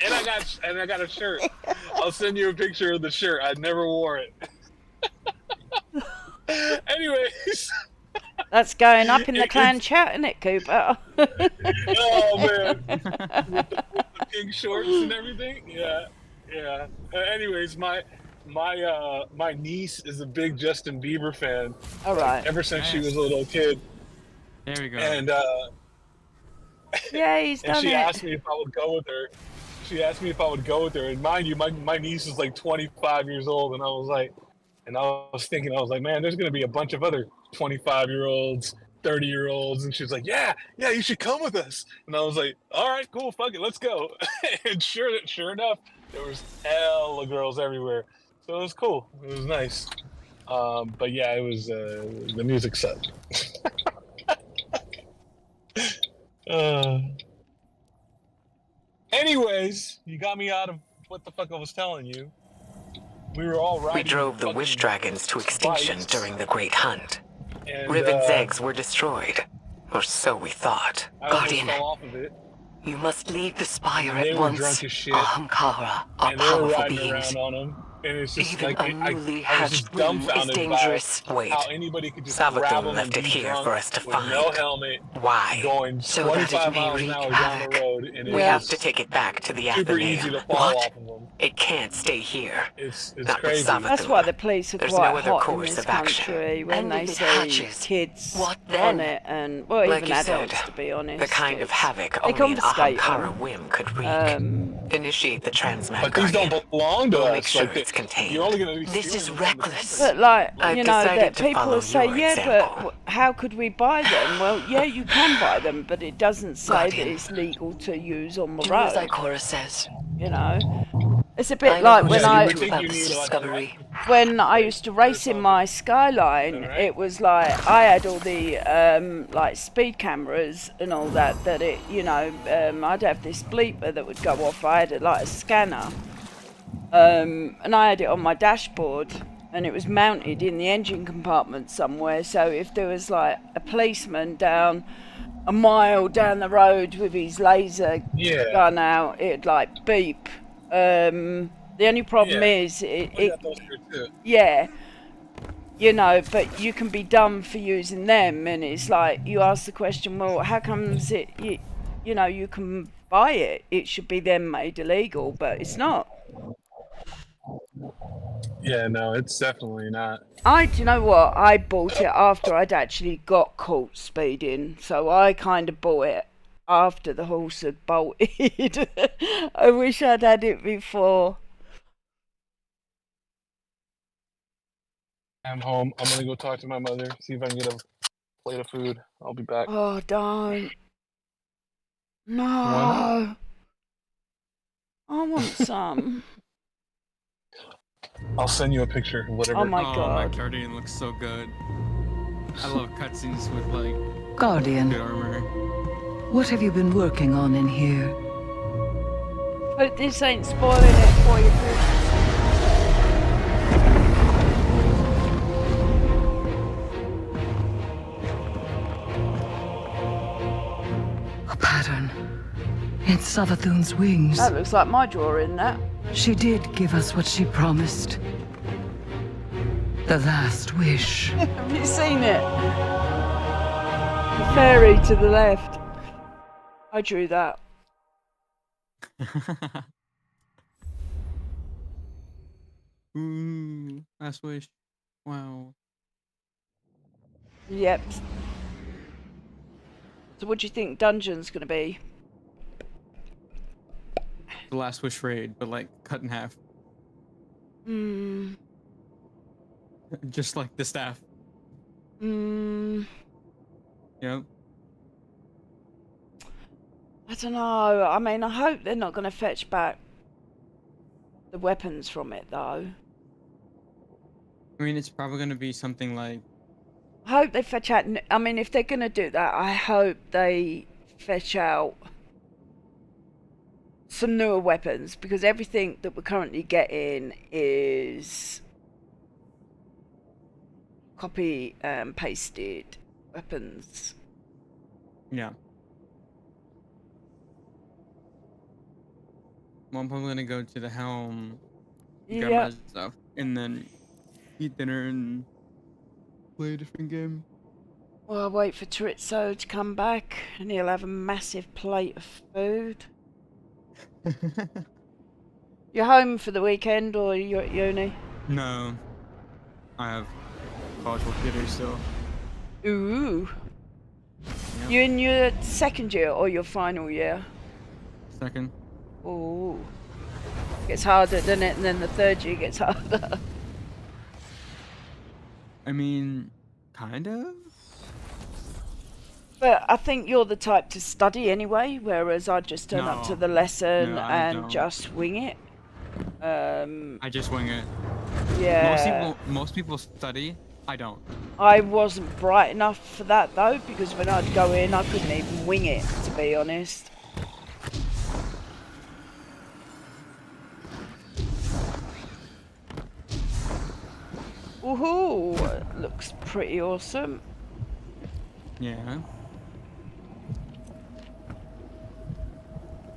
and I got a shirt. I'll send you a picture of the shirt. I never wore it. Anyways. That's going up in the clan chat, isn't it, Cooper? Oh man. With the pink shorts and everything. Yeah. Anyways, my niece is a big Justin Bieber fan. All right. Ever since she was a little kid. There we go. And yeah, he's done and she it. asked me if I would go with her. And mind you, my niece is like 25 years old, and I was thinking, man, there's gonna be a bunch of other 25-year-olds, 30-year-olds, and she's like, yeah, you should come with us. And I was like, all right, cool, fuck it, let's go. And sure enough, there was hella girls everywhere, so it was cool. It was nice. But yeah, it was the music sucked. Anyways, you got me out of what the fuck I was telling you. We were all riding. We drove the wish dragons to extinction bikes. during the Great Hunt. And, Riven's eggs were destroyed, or so we thought. I almost Guardian, fell off of it. you must leave the spire They at were once. drunk as shit. Ahamkara are And they were powerful riding beings. around on them. And it's just Even like, a newly I was just hatched womb is dumbfounded dangerous. by Wait, how anybody could just Salvatore grab them left and it be here drunk for us to with find. no helmet, Why? going So that it 25 may miles an wreak hour down the havoc. road, and We have it's to take it back to the super easy Athenaeum. to fall What? off of them. It can't stay here. It's Not with crazy. Salvatore. That's why the police are There's quite no other hot in course this of action. country when And they if it see hatches, kids what on then? it, and well, Like even you adults, said, to be honest. The kind of havoc They only an confiscate Ahamkara them. whim could wreak. Initiate the transmat But these guardian. don't belong to We'll us. make sure like, it's contained. You're only gonna be This stealing is them from the reckless. company. But like, I've you know, decided that to people follow will say, your yeah, example. but how could we buy them? Well, yeah, you can buy them, but it doesn't say Guardian. that it's legal to use on the Do as road. Ikora says. You know, it's a bit I like know when Yeah, I you would think about you this need, like, discovery. when I used to race in my Skyline. Alright. It was like I had all the like speed cameras and all that. That it, you know, I'd have this bleeper that would go off. I had it like a scanner, and I had it on my dashboard, and it was mounted in the engine compartment somewhere. So if there was like a policeman down a mile down the road with his laser Yeah. gun out, it'd like beep. The only problem Yeah. is I it got those here too. yeah, you know, but you can be done for using them, and it's like you ask the question, well, how comes you know, you can buy it? It should be then made illegal, but it's not. Yeah, no, it's definitely not. Do you know what? I bought it after I'd actually got caught speeding, so I kind of bought it after the horse had bolted. I wish I'd had it before. I'm home. I'm gonna go talk to my mother, see if I can get a plate of food. I'll be back. Oh, don't. Why not? No. I want some. I'll send you a picture, whatever. Oh my My god. Guardian looks so good. I love cutscenes with like Guardian, good armor. what have you been working on in here? Hope this ain't spoiling it for you, Chris. A pattern. In Savathun's wings. That looks like my drawing, that. She did give us what she promised. The last wish. Have you seen it? The fairy to the left. I drew that. Ooh, last wish. Wow. Yep. So what do you think Dungeon's gonna be? The last wish raid, but like cut in half. Hmm. Just like the staff. Hmm. Yep. I don't know. I mean, I hope they're not gonna fetch back the weapons from it, though. I mean, it's probably gonna be something like. I hope they fetch out. I mean, if they're gonna do that, I hope they fetch out some newer weapons, because everything that we're currently getting is copy and pasted weapons. Yeah. Well, I'm probably gonna go to the helm, grab Yeah. my stuff, and then eat dinner and play a different game. Well, I'll wait for Chorizo to come back, and he'll have a massive plate of food. You're home for the weekend, or you're at uni? No, I have college work to do still. Ooh. Yep. You in your second year or your final year? Second. Ooh. Gets harder, doesn't it? And then the third year gets harder. I mean, kind of. But I think you're the type to study anyway, whereas I just turn up to No. the lesson No, I and don't. just wing it. I just wing it. Yeah. Most people study. I don't. I wasn't bright enough for that though, because when I'd go in, I couldn't even wing it, to be honest. Woohoo! Looks pretty awesome. Yeah.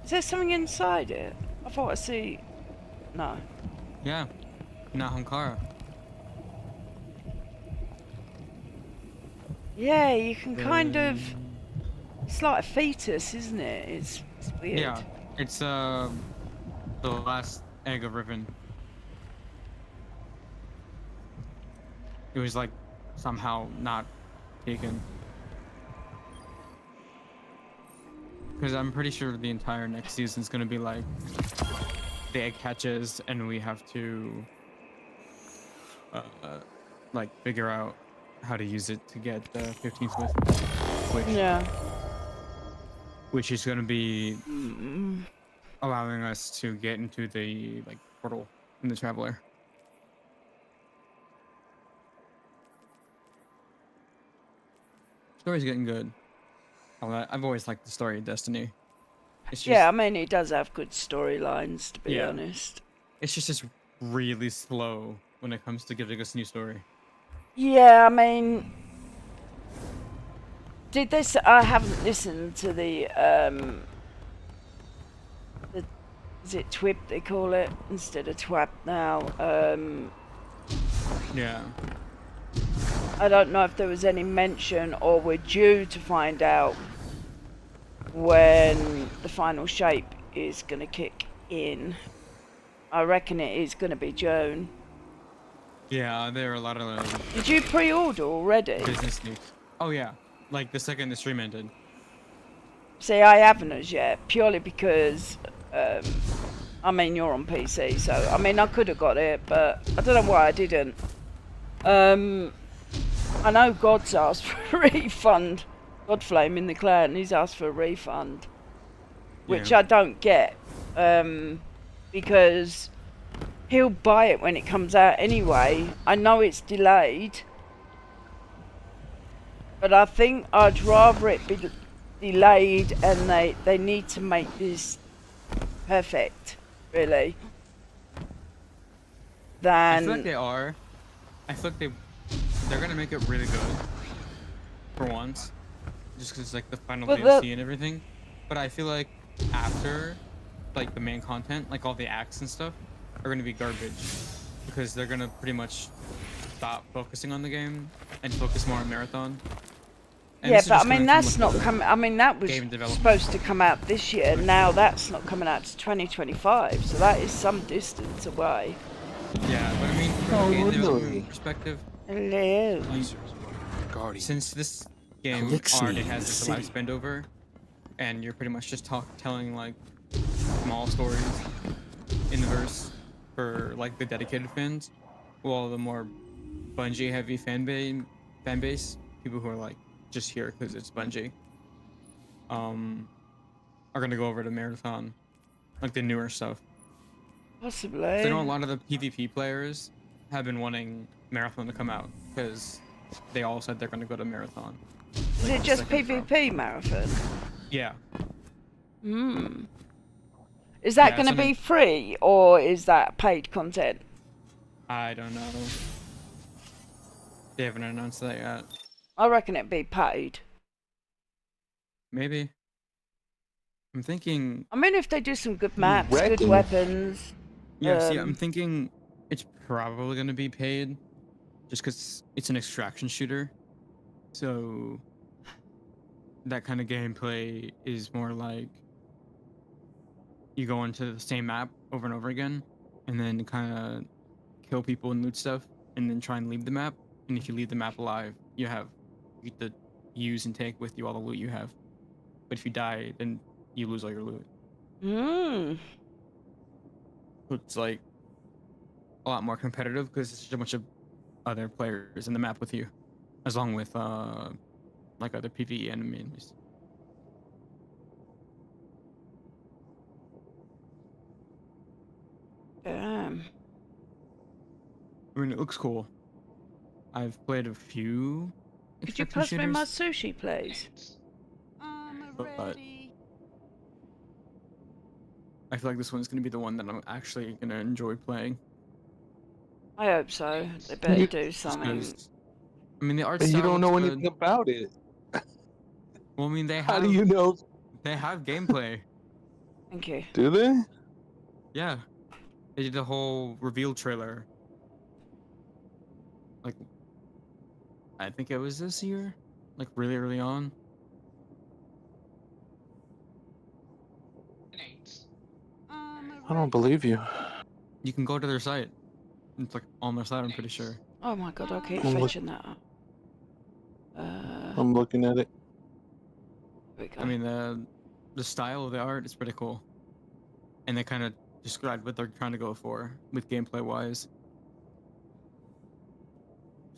Is there something inside it? I thought I see. No. Yeah. Nahamkara. Yeah, you can kind of. It's like a fetus, isn't it? It's weird. Yeah. It's the last egg of Riven. It was like somehow not taken. Because I'm pretty sure the entire next season's gonna be like the egg hatches and we have to like figure out how to use it to get the 15th wish. Yeah. Which is gonna be allowing us to get into the like portal in the Traveler. Story's getting good. I've always liked the story of Destiny. It's just, Yeah, I mean, it does have good storylines, to be Yeah. honest. it's just really slow when it comes to giving us a new story. Yeah, I mean, I haven't listened to the is it TWIP they call it instead of TWAP now? Yeah. I don't know if there was any mention or we're due to find out when the final shape is going to kick in. I reckon it is going to be June. Yeah, there are a lot of Did you pre-order already? business news. Oh yeah, like the second the stream ended. See, I haven't as yet, purely because, I mean, you're on PC, so, I mean, I could have got it, but I don't know why I didn't. I know God's asked for a refund. Godflame in the clan, he's asked for a refund. Which Yeah. I don't get, because he'll buy it when it comes out anyway. I know it's delayed, but I think I'd rather it be delayed and they need to make this perfect, really, I feel like than... they are. I feel like they're gonna make it really good for once, just because like the final But DLC and everything. But I feel like after, like the main content, like all the acts and stuff, are gonna be garbage because they're gonna pretty much stop focusing on the game and focus more on Marathon. And Yeah, this is but I just mean coming from, that's like, not coming. I mean that was game development. supposed to come out this year. Now that's not coming out to 2025, so that is some distance away. Yeah, but I mean, from Oh, a game really? development perspective, Hello. since this game Elixir already in has the like a city. life over, and you're pretty much just telling like small stories in the verse for like the dedicated fans, while the more Bungie heavy fan base, people who are like just here because it's Bungie, are gonna go over to Marathon, like the newer stuff. Possibly. So I know a lot of the PvP players have been wanting Marathon to come out because they all said they're gonna go to Marathon. Is it just PvP marathon? Yeah. Hmm. Is that Yeah, going to something- be free or is that paid content? I don't know. They haven't announced that yet. I reckon it'd be paid. Maybe. I'm thinking. I mean, if they do some good maps, good reckon? weapons. Yeah, see, I'm Um, thinking it's probably gonna be paid, just because it's an extraction shooter. So that kind of gameplay is more like you go into the same map over and over again, and then kind of kill people and loot stuff, and then try and leave the map. And if you leave the map alive, you get to use and take with you all the loot you have. But if you die, then you lose all your loot. hmm. It's like a lot more competitive because there's a bunch of other players in the map with you, along with like other PvE enemies. Damn. I mean, it looks cool. I've played a few. Could you extraction pass me my shooters, sushi, please? but I feel like this one's gonna be the one that I'm actually gonna enjoy playing. I hope so. They better You- do Just something. 'cause- I mean, the art But style you don't know looks anything good. about it. Well, I mean, How do you know? they have gameplay. Thank you. Do they? Yeah, they did the whole reveal trailer. Like, I think it was this year, like really early on. I don't believe you. You can go to their site. It's like on their site, I'm pretty sure. Oh my god, I keep I'm look- fetching that up. I'm looking at it. Here we go. I mean, the style of the art is pretty cool, and they kind of described what they're trying to go for with gameplay wise.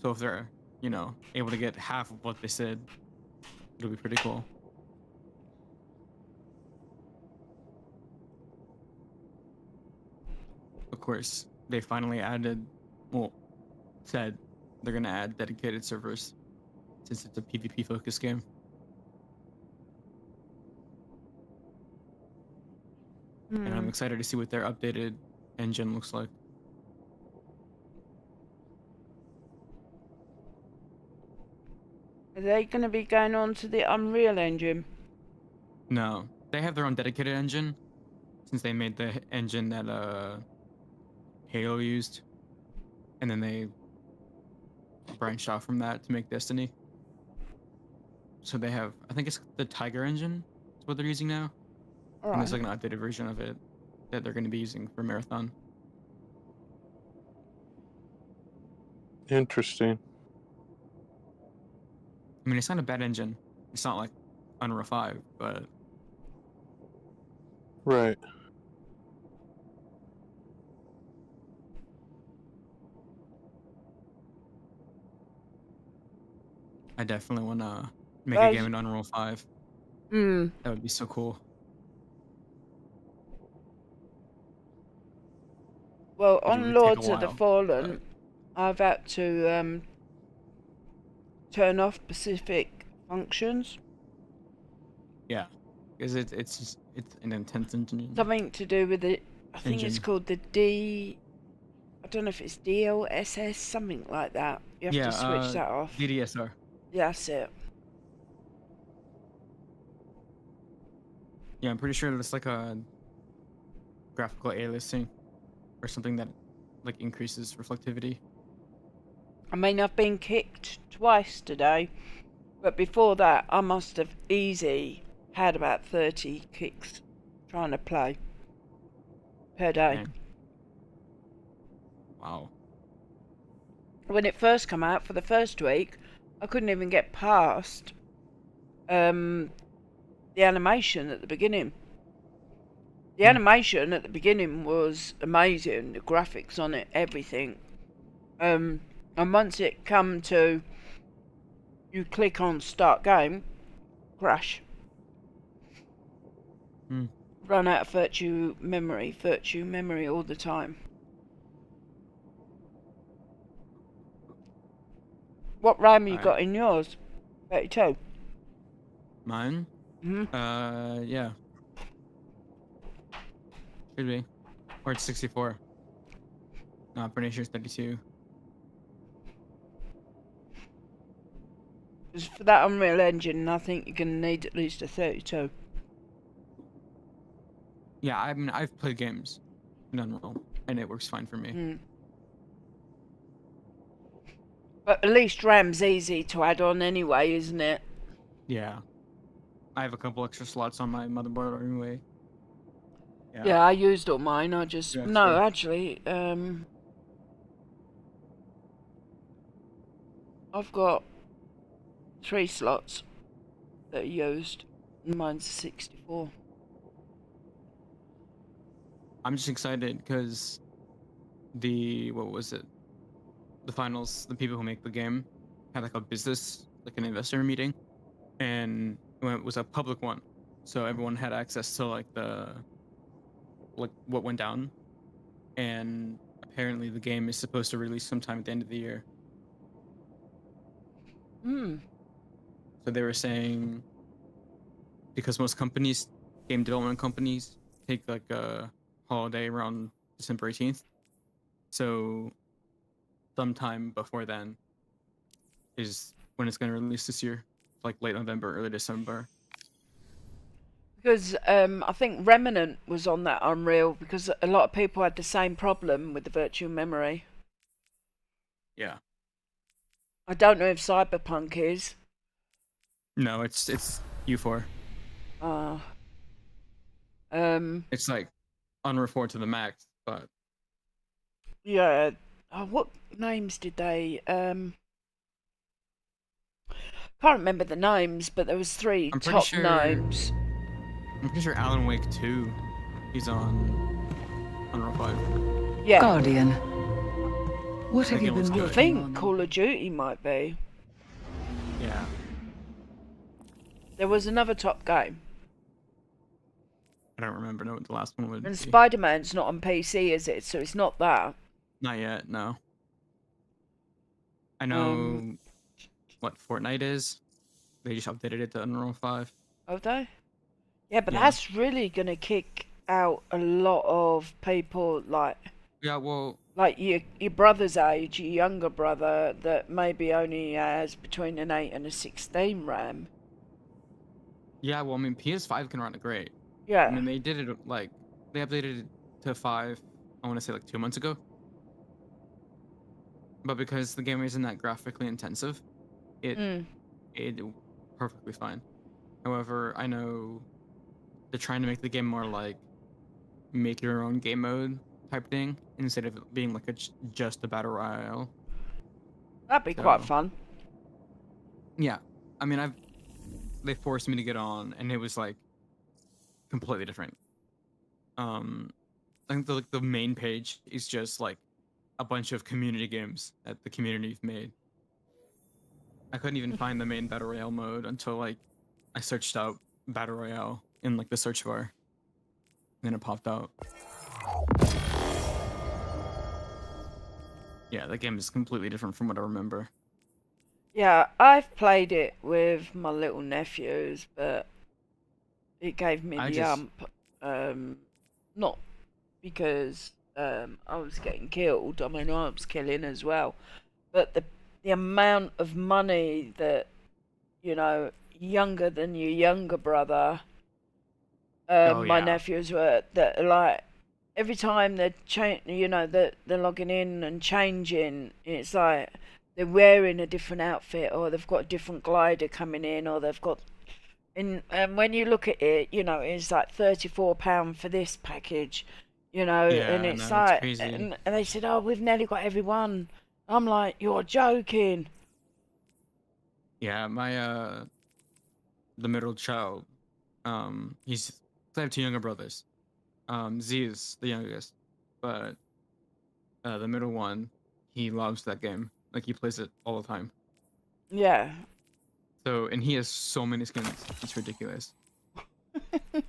So if they're, able to get half of what they said, it'll be pretty cool. Of course, they finally said they're gonna add dedicated servers since it's a PvP focused game. And I'm excited to see what their updated engine looks like. Are they going to be going on to the Unreal Engine? No, they have their own dedicated engine since they made the engine that Halo used, and then they branched off from that to make Destiny. So they have, I think it's the Tiger engine. Is what they're using now. All And there's right. like an updated version of it that they're going to be using for Marathon. Interesting. I mean, it's not a bad engine. It's not like Unreal 5, but Right. I definitely want to make a Well, game in Unreal 5. mm, That would be so cool. well, It on would take a Lords of the while. Fallen, I've had to turn off specific functions. Yeah, because it's an intense engine. Something to do with it. I think it's Engine. called the D. I don't know if it's DLSS, something like that. You have to switch that off. DDSR. Yeah, that's it. Yeah, I'm pretty sure it's like a graphical aliasing or something that like increases reflectivity. I mean, I've been kicked twice today, but before that, I must have had about 30 kicks trying to play per day. Dang. Wow. When it first came out for the first week, I couldn't even get past the animation at the beginning. The animation at the beginning was amazing, the graphics on it, everything. And once it come to you click on start game, crash. Run out of virtue memory all the time. What RAM you got in yours? 32. Mine? Yeah. Could be. Or it's 64. No, I'm pretty sure it's 32. Because for that Unreal Engine, I think you're going to need at least a 32. Yeah, I mean, I've played games in Unreal, and it works fine for me. But at least RAM's easy to add on anyway, isn't it? Yeah. I have a couple extra slots on my motherboard anyway. Yeah, I used all mine. I just... Yeah, no, sure. actually, I've got 3 slots that are used. Mine's 64. I'm just excited because what was it? The finals, the people who make the game had like a business, like an investor meeting, and it was a public one. So everyone had access to like what went down. And apparently the game is supposed to release sometime at the end of the year. So they were saying, because most companies, game development companies, take like a holiday around December 18th. So sometime before then is when it's going to release this year, like late November, early December. Because I think Remnant was on that Unreal because a lot of people had the same problem with the virtual memory. Yeah. I don't know if Cyberpunk is. No, it's U4. It's like Unreal 4 to the max, but yeah. What names did they? Can't remember the names, but there was 3 I'm pretty top sure names. I'm pretty sure Alan Wake 2, he's on Unreal 5. Yeah. Guardian, what have you been looks good. I working think on? Call of Duty might be. Yeah. There was another top game. I don't remember what the last one would And be. Spider-Man's not on PC, is it? So it's not that. Not yet, no. I know what Fortnite is. They just updated it to Unreal 5. Have they? Yeah, but Yeah. that's really going to kick out a lot of people like Yeah, well, your brother's age, your younger brother that maybe only has between an 8 and a 16 RAM. yeah, well, I mean, PS5 can run it great. Yeah. I mean, they did it they updated it to 5, I want to say like 2 months ago. but because the game isn't that graphically intensive, it Mm. it perfectly fine. However, I know they're trying to make the game more like make your own game mode type thing instead of it being like just a battle royale. That'd be quite So fun. yeah, I mean, they forced me to get on, and it was like completely different. I think the main page is just like a bunch of community games that the community've made. I couldn't even find the main battle royale mode until like I searched out battle royale in like the search bar, and then it popped out. Yeah, the game is completely different from what I remember. Yeah, I've played it with my little nephews, but it gave me I the just- not because I was getting killed. I mean, I was killing as well, but the amount of money that, you know, younger than your younger brother, Oh my yeah, nephews were, that like every time they're they're logging in and changing, it's like they're wearing a different outfit, or they've got a different glider coming in, or they've got and when you look at it, you know, it's like £34 for this package, you know, and yeah, it's no, it's like, crazy. and they said, oh, we've nearly got everyone. I'm like, you're joking. Yeah, my the middle child, he's I have two younger brothers. Z is the youngest, but the middle one, he loves that game. Like he plays it all the time. Yeah. So, and he has so many skins, it's ridiculous. The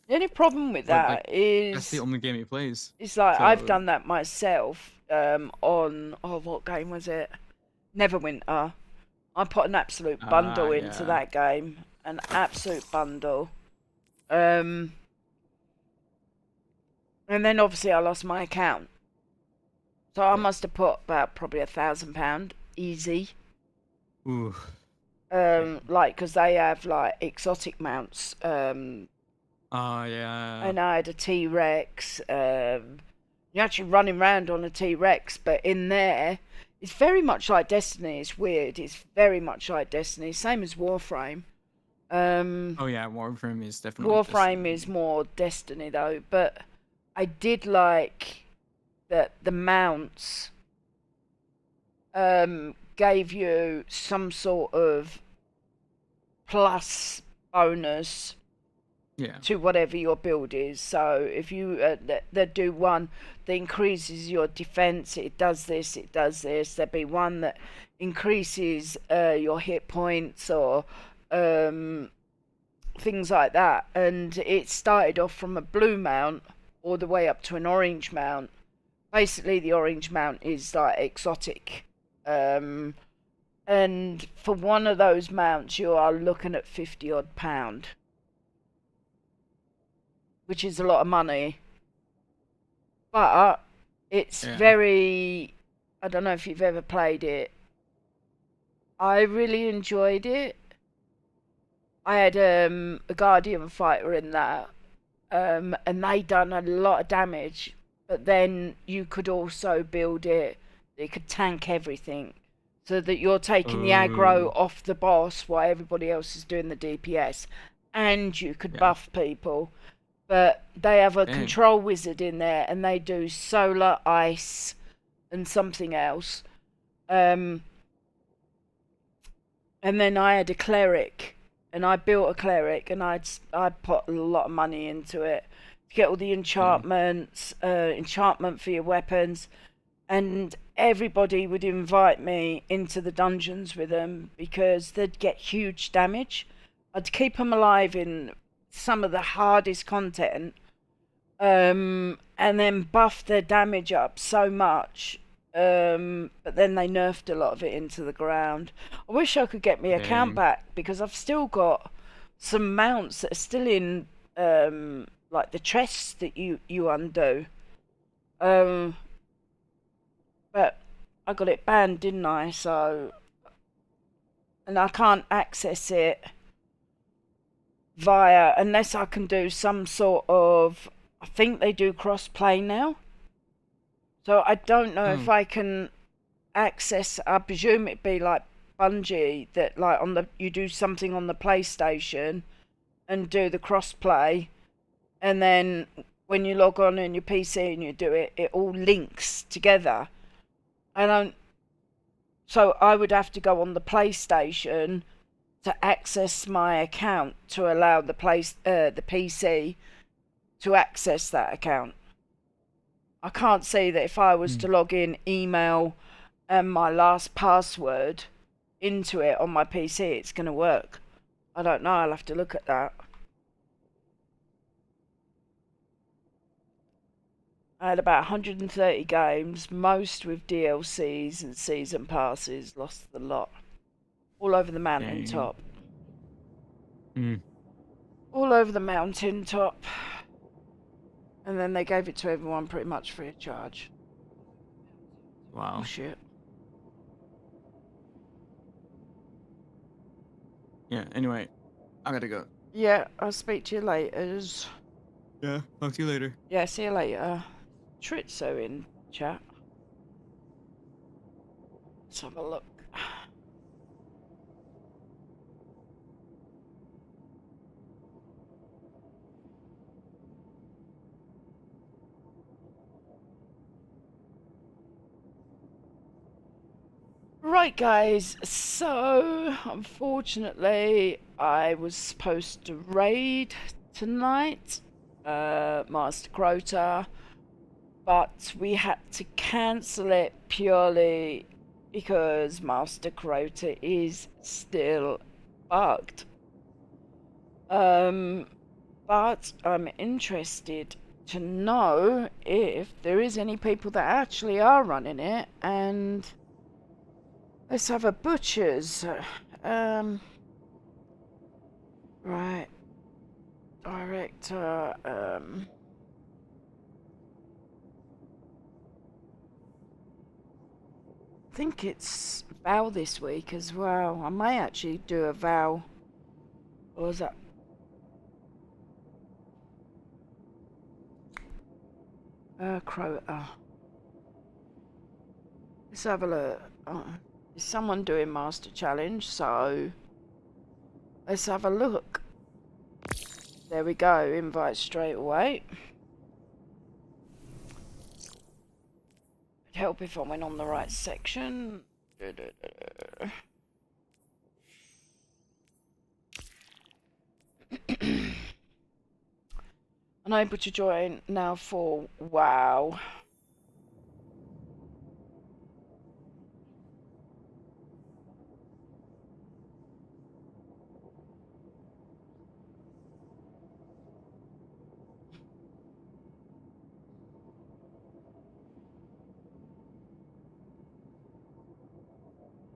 only problem with But like, that that's the is, only game he plays. it's like I've So, done that myself. On, oh, what game was it? Neverwinter. I put an absolute bundle into yeah. that game, an absolute bundle. And then obviously I lost my account, so I must have put about probably £1,000 easy. Ooh. Like, because they have like exotic mounts. Oh yeah. And I had a T-Rex. You're actually running around on a T-Rex, but in there, it's very much like Destiny. It's weird. It's very much like Destiny, same as Warframe. Oh yeah, Warframe is definitely. Warframe is more Destiny though, but I did like that the mounts gave you some sort of plus bonus Yeah. to whatever your build is. So if you they do one that increases your defense, it does this, it does this. There'd be one that increases your hit points, or things like that. And it started off from a blue mount all the way up to an orange mount. Basically, the orange mount is like exotic. And for one of those mounts, you are looking at £50 odd, which is a lot of money. But it's very, I don't know if you've ever played it. I really enjoyed it. I had a Guardian fighter in that, and they done a lot of damage. But then you could also build it, it could tank everything, so that you're taking the aggro off the boss while everybody else is doing the DPS, and you could buff people. But they have a control wizard in there, and they do solar, ice, and something else. And then I had a cleric, and I built a cleric, and I put a lot of money into it to get all the enchantments, enchantment for your weapons, and everybody would invite me into the dungeons with them because they'd get huge damage. I'd keep them alive in some of the hardest content, and then buff their damage up so much, but then they nerfed a lot of it into the ground. I wish I could get my account back, because I've still got some mounts that are still in like the chests that you undo, but I got it banned, didn't I? So, and I can't access it via, unless I can do some sort of, I think they do cross play now, so I don't know if I can access. I presume it'd be like Bungie, that like on the you do something on the PlayStation and do the crossplay, and then when you log on in your PC and you do it, it all links together. So I would have to go on the PlayStation to access my account to allow the PC to access that account. I can't see that if I was to log in, email, and my last password into it on my PC, it's going to work. I don't know. I'll have to look at that. I had about 130 games, most with DLCs and season passes. Lost the lot. All over the mountain top. All over the mountain top. And then they gave it to everyone pretty much free of charge. Wow. Oh, shit. Yeah, anyway, I gotta go. Yeah, I'll speak to you later. Yeah, talk to you later. Yeah, see you later. Tritzo in chat. Let's have a look. Right, guys, so unfortunately I was supposed to raid tonight, Master Crota, but we had to cancel it purely because Master Crota is still bugged. But I'm interested to know if there is any people that actually are running it, and let's have a butcher's. Right. Director, I think it's Val this week as well. I may actually do a Val. Or was that? Crota. Let's have a look. Is someone doing Master Challenge? So let's have a look. There we go. Invite straight away. It'd help if I went on the right section. Unable to join now for WoW.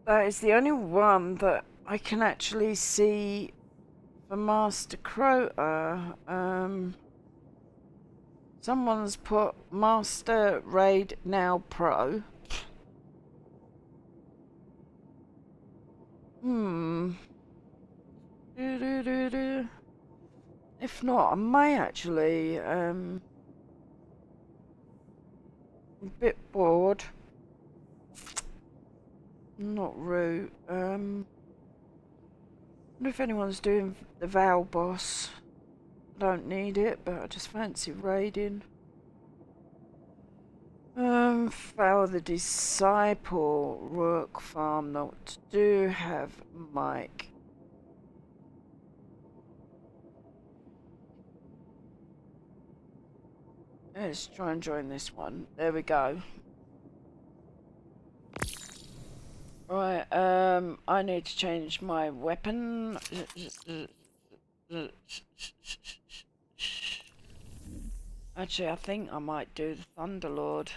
That is the only one that I can actually see for Master Crota. Someone's put Master Raid Now Pro. If not, I may actually, I'm a bit bored. Not rude. Wonder if anyone's doing the Val boss. I don't need it, but I just fancy raiding. Val the Disciple, Rook Farm, not what to do, have Mike. Let's try and join this one. There we go. Right, I need to change my weapon. Actually, I think I might do the Thunderlord.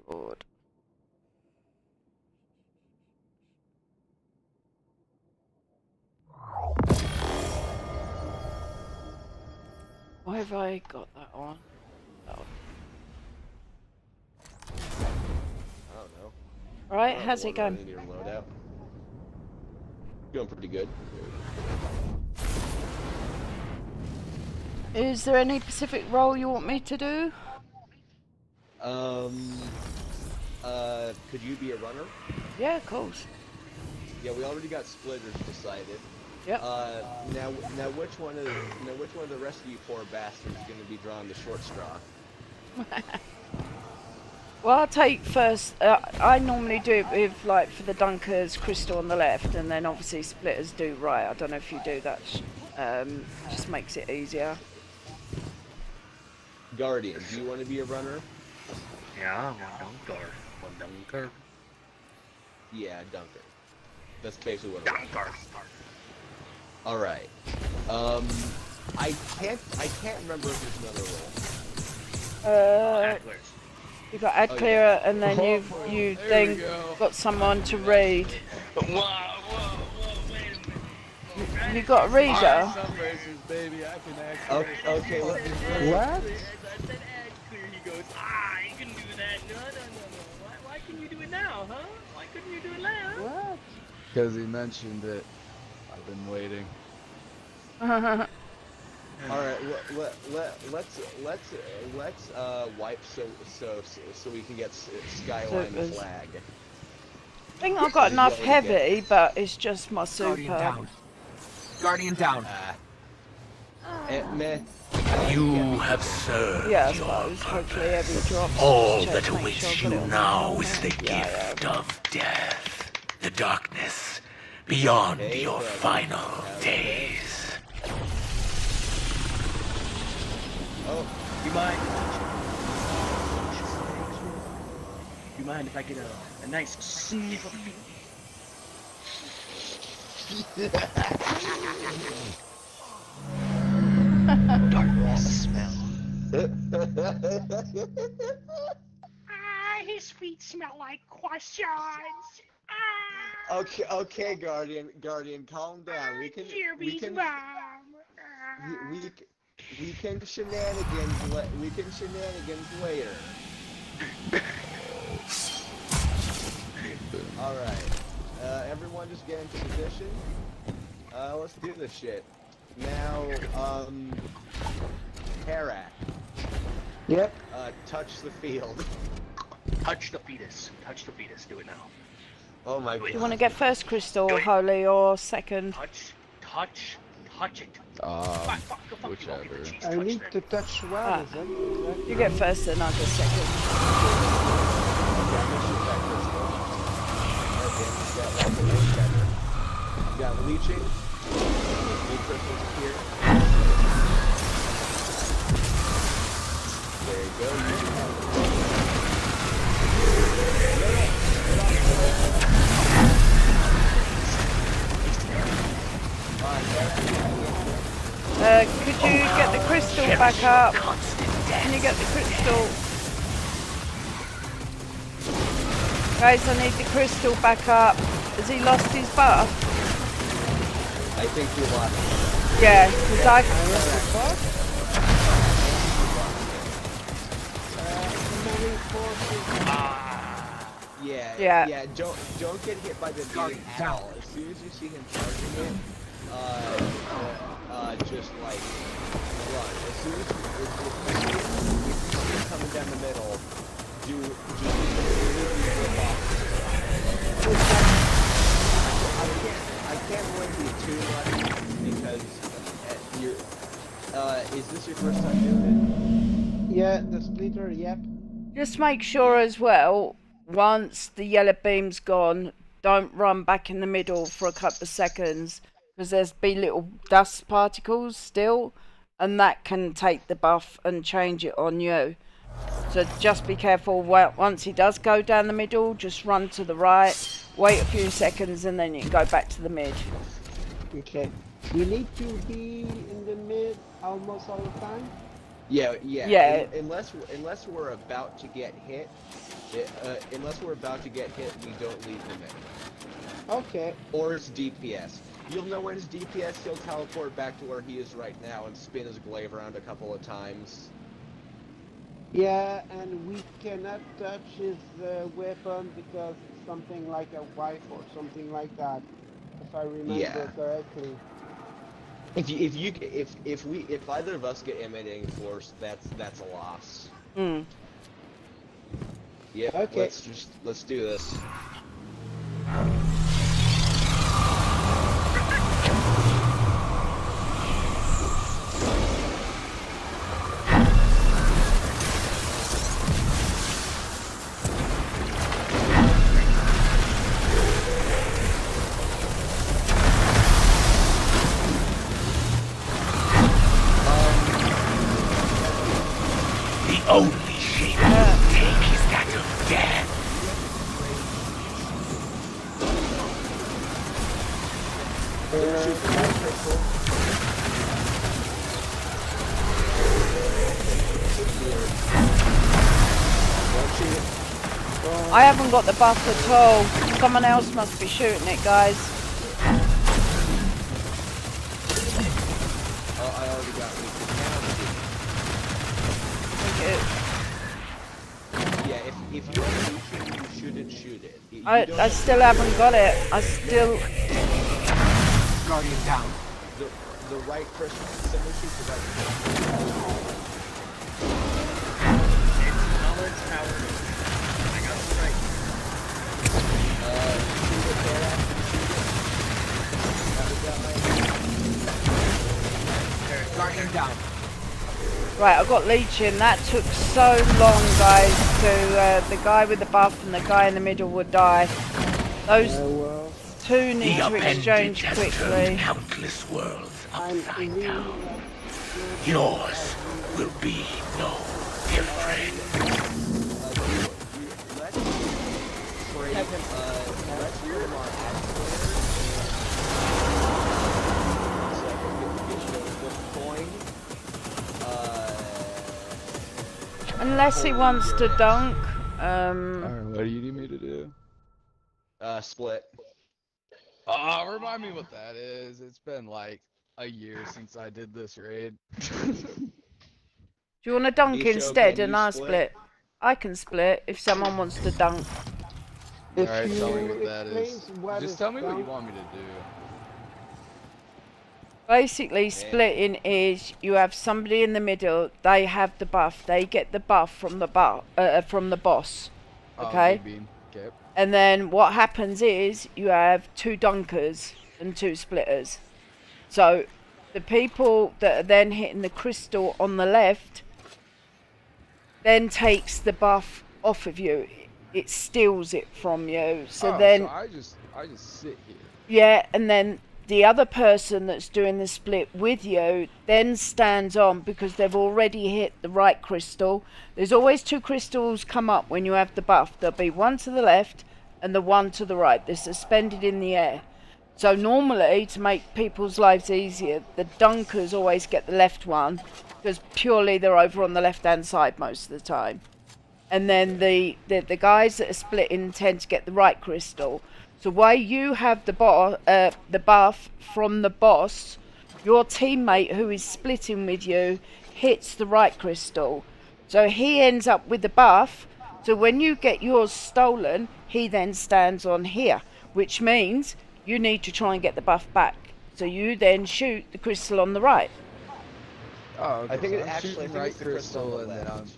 Lord. Why have I got that on? Oh. I don't know. Right, how's it going? Doing pretty good. Is there any specific role you want me to do? Could you be a runner? Yeah, of course. Yeah, we already got splitters decided. Yep. Now which one of the rest of you poor bastards is going to be drawing the short straw? Well, I'll take first. I normally do it with, like, for the dunkers, crystal on the left, and then obviously splitters do right. I don't know if you do that. Just makes it easier. Guardian, do you want to be a runner? Yeah, one dunker. Yeah, dunker. That's basically what. Dunker. All right. I can't remember if there's another role. Antlers. You got ad clearer, and then you then got someone to read. Whoa, wait a minute. You got a reader. Some races, baby, I can act. Okay. What? I said ad clear. He goes, you can do that. No. Why can you do it now, huh? Why couldn't you do it now? What? Because he mentioned it. I've been waiting. All right. Let's wipe so we can get Skyline the flag. I think I've got enough heavy, but it's just my super. Guardian down. Meh. You have served. Yeah, I suppose. Hopefully every drop. All that awaits you now is the gift of death. The darkness beyond your final days. Oh, You mind? You mind if I get a nice sniff of it? Darkness smell. His feet smell like croissants. Okay, Guardian, calm down. We can shenanigans later. All right, everyone, just get into position. Let's do this shit. Now, Harak. Yep. Touch the field. Touch the fetus. Do it now. Oh my god. You want to get first crystal, holy, or second? Touch it. Whichever. I need to touch well, is it? You get first, then I'll get second. You got leeching. New crystals appear. There you go. Could you get the crystal back up? Can you get the crystal? Guys, I need the crystal back up. Has he lost his buff? I think you lost. Yeah, because I... Yeah. Don't get hit by the beam at all. As soon as you see him charging it, just like run. As soon as you see him coming down the middle, I can't warn you too much because is this your first time doing it? Yeah, the splitter, yep. Just make sure as well, once the yellow beam's gone, don't run back in the middle for a couple of seconds, because there's be little dust particles still, and that can take the buff and change it on you. So just be careful. Once he does go down the middle, just run to the right, wait a few seconds, and then you can go back to the mid. Okay. You need to be in the mid almost all the time? Yeah. Unless we're about to get hit, we don't leave the middle. Okay. Or it's DPS. You'll know when it's DPS, he'll teleport back to where he is right now and spin his glaive around a couple of times. Yeah, and we cannot touch his weapon because it's something like a wife or something like that. if I remember Yeah. correctly. If either of us get emanating force, that's a loss. Mm. Yep. Okay. Let's do this. The only shape you will take is that of death. I haven't got the buff at all. Someone else must be shooting it, guys. Oh, I already got Thank you. Yeah, if you have Legion, you shouldn't shoot it. I still haven't got it. I still... Guardian down. The right person, someone shoots the right person. Knowledge power. I got the right. Shoot it there after shoot it. That was that right. Guardian down. Right, I got Legion. That took so long, guys, to the guy with the buff and the guy in the middle would die. Those two need to exchange quickly. Countless worlds upside down. Yours will be no different. Let's put him on so I can get the coin. Unless he wants to dunk. Alright, what do you need me to do? Split. Remind me what that is. It's been like a year since I did this raid. Do you want to dunk Isho, instead can and you I split? split? I can split if someone wants to dunk. If Alright, tell me you what that is. explain what Just is tell me what you done- want me to do. Basically, splitting is you have somebody in the middle. They have the buff. They get the buff from the boss. Okay. Beam. Okay. And then what happens is you have two dunkers and two splitters. So the people that are then hitting the crystal on the left then takes the buff off of you. It steals it from you. So then I just sit here. yeah, and then the other person that's doing the split with you then stands on because they've already hit the right crystal. There's always two crystals come up when you have the buff. There'll be one to the left and the one to the right. They're suspended in the air. So normally, to make people's lives easier, the dunkers always get the left one because purely they're over on the left-hand side most of the time. And then the guys that are splitting tend to get the right crystal. So while you have the buff from the boss, your teammate who is splitting with you hits the right crystal. So he ends up with the buff. So when you get yours stolen, he then stands on here, which means you need to try and get the buff back. So you then shoot the crystal on the right. Oh, okay. I think so it I'm actually- I shooting think right it's the crystal on and the then I'm. left.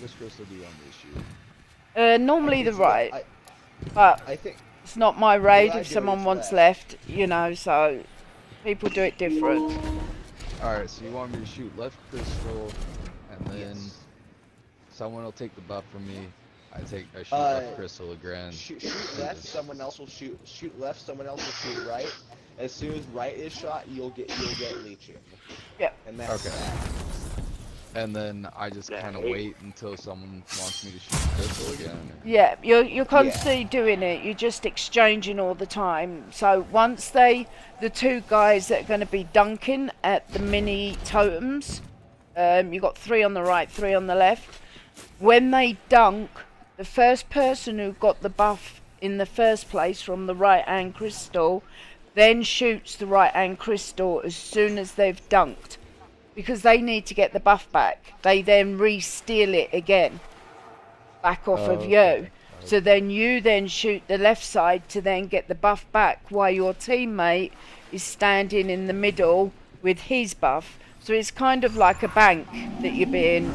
Which crystal do you want me to shoot? Normally the It's right, I but think it's not my raid What I if do someone is wants left, you know, so people do it different. Alright, so you want me to shoot left crystal, and then someone will take the buff from me. I shoot left crystal again. shoot left, someone else will shoot left, someone else will shoot right. As soon as right is shot, you'll get Legion. Yep. And that's Okay. that. And then I just kind of wait until someone wants me to shoot crystal again. Yeah, you're constantly doing it. You're just exchanging all the time. So once the two guys that are going to be dunking at the mini totems, you've got 3 on the right, 3 on the left. When they dunk, the first person who got the buff in the first place from the right hand crystal then shoots the right hand crystal as soon as they've dunked. Because they need to get the buff back. They then re-steal it again. Back off of you. Okay. So then you shoot the left side to then get the buff back while your teammate is standing in the middle with his buff. So it's kind of like a bank that you're being.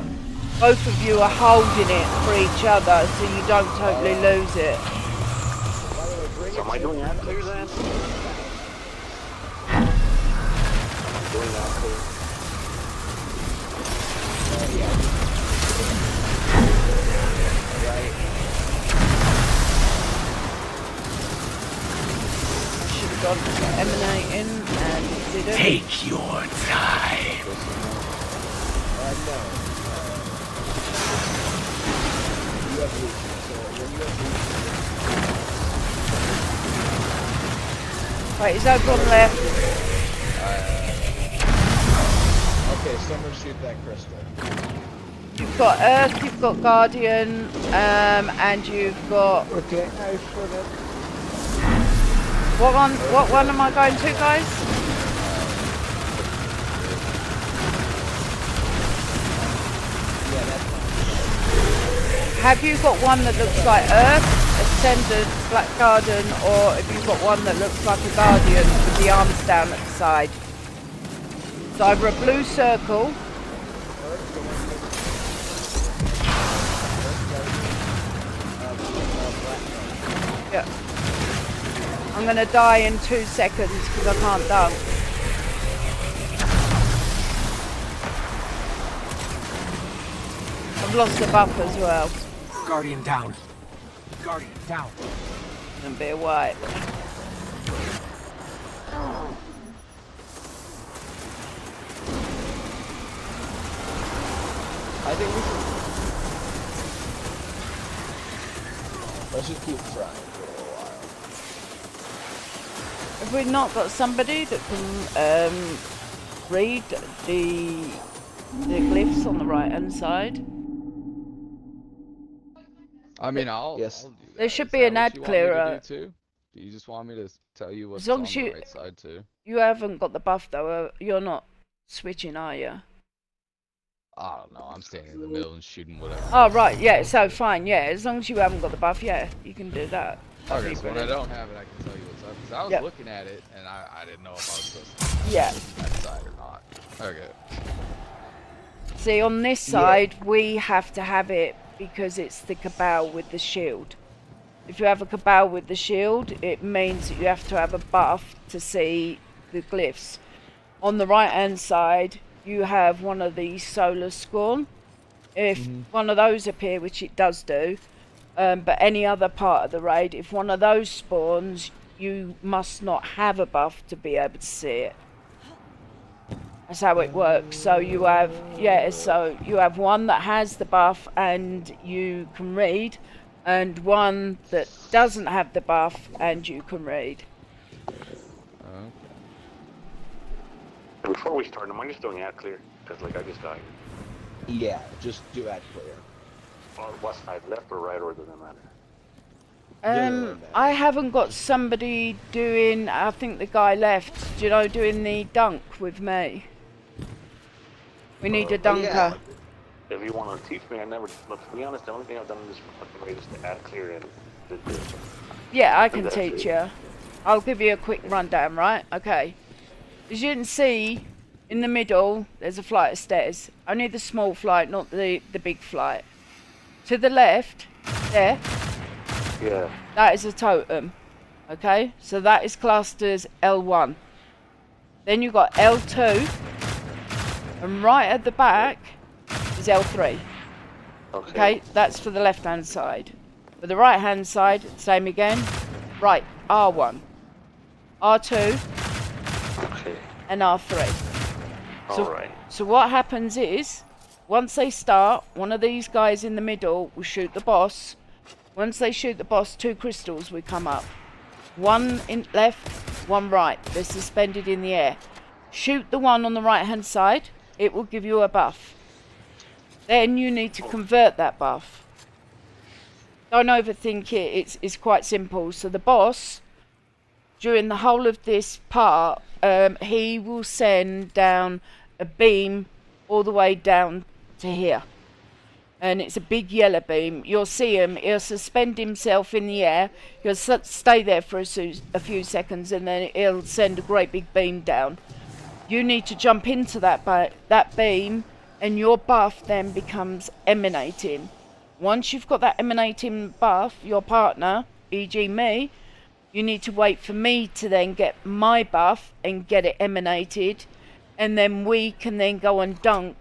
Both of you are holding it for each other so you don't totally lose it. So am I doing that clear then? Doing that clear. Right. I should have gone for emanating and didn't. Take your time. No. You have Lucian, so when you have Lucian... Right, is that gone left? Okay, someone shoot that crystal. You've got Earth, you've got Guardian, and you've got... Okay, I shot it. What one am I going to, guys? Yeah, that's fine. Have you got one that looks like Earth, Ascendant, Black Garden, or have you got one that looks like a Guardian with the arms down at the side? So either a blue circle. Yeah. I'm gonna die in 2 seconds because I can't dunk. I've lost the buff as well. Guardian down. Guardian down. And be a white. I think we should... Let's just keep trying for a little while. Have we not got somebody that can read the glyphs on the right hand side? I mean, I'll do Yes. that. There should Is be that an what ad you want me to clearer. do too? Do you just want me to tell you what's As long on as the you- right side too? You haven't got the buff though. You're not switching, are you? I don't know. I'm standing in the middle and shooting whatever. Oh right, yeah. So fine, yeah. As long as you haven't got the buff, yeah, you can do that. That'd Okay, be so when I brilliant. don't have it, I can tell you what's up. Because I was Yep. looking at it and I didn't know if I was supposed to Yeah. shoot that side or not. Okay. See, on this side, we have to have it because it's the Cabal with the shield. If you have a Cabal with the shield, it means that you have to have a buff to see the glyphs. On the right-hand side, you have one of the Solar Scorn. If one of those appear, which it does do, but any other part of the raid, if one of those spawns, you must not have a buff to be able to see it. That's how it works. So you have, so you have one that has the buff and you can read, and one that doesn't have the buff and you can read. And before we start, am I just doing ad clear? Because like I just died. Yeah, just do that clear. Or what side, left or right, or does it matter? I haven't got somebody doing, I think the guy left, do you know, doing the dunk with me. We need a dunker. yeah. If you want to teach me, I never. Look, to be honest, the only thing I've done in this fucking raid is to ad clear and the Yeah, I can That's teach it. you. I'll give you a quick rundown, right? Okay. As you can see, in the middle, there's a flight of stairs. Only the small flight, not the big flight. To the left, there, Yeah. that is a totem. Okay? So that is classed as L1. Then you've got L2. And right at the back is L3. Okay? That's for the left-hand side. For the right-hand side, same again. Right, R1. R2. Okay. And R3. All right. So what happens is, once they start, one of these guys in the middle will shoot the boss. Once they shoot the boss, 2 crystals will come up. One in left, one right. They're suspended in the air. Shoot the one on the right hand side, it will give you a buff. Then you need to convert that buff. Don't overthink it, it's quite simple. So the boss, during the whole of this part, he will send down a beam all the way down to here. and it's a big yellow beam. You'll see him. He'll suspend himself in the air. He'll stay there for a few seconds, and then he'll send a great big beam down. You need to jump into that beam, and your buff then becomes emanating. Once you've got that emanating buff, your partner, e.g. me, you need to wait for me to then get my buff and get it emanated, and then we can then go and dunk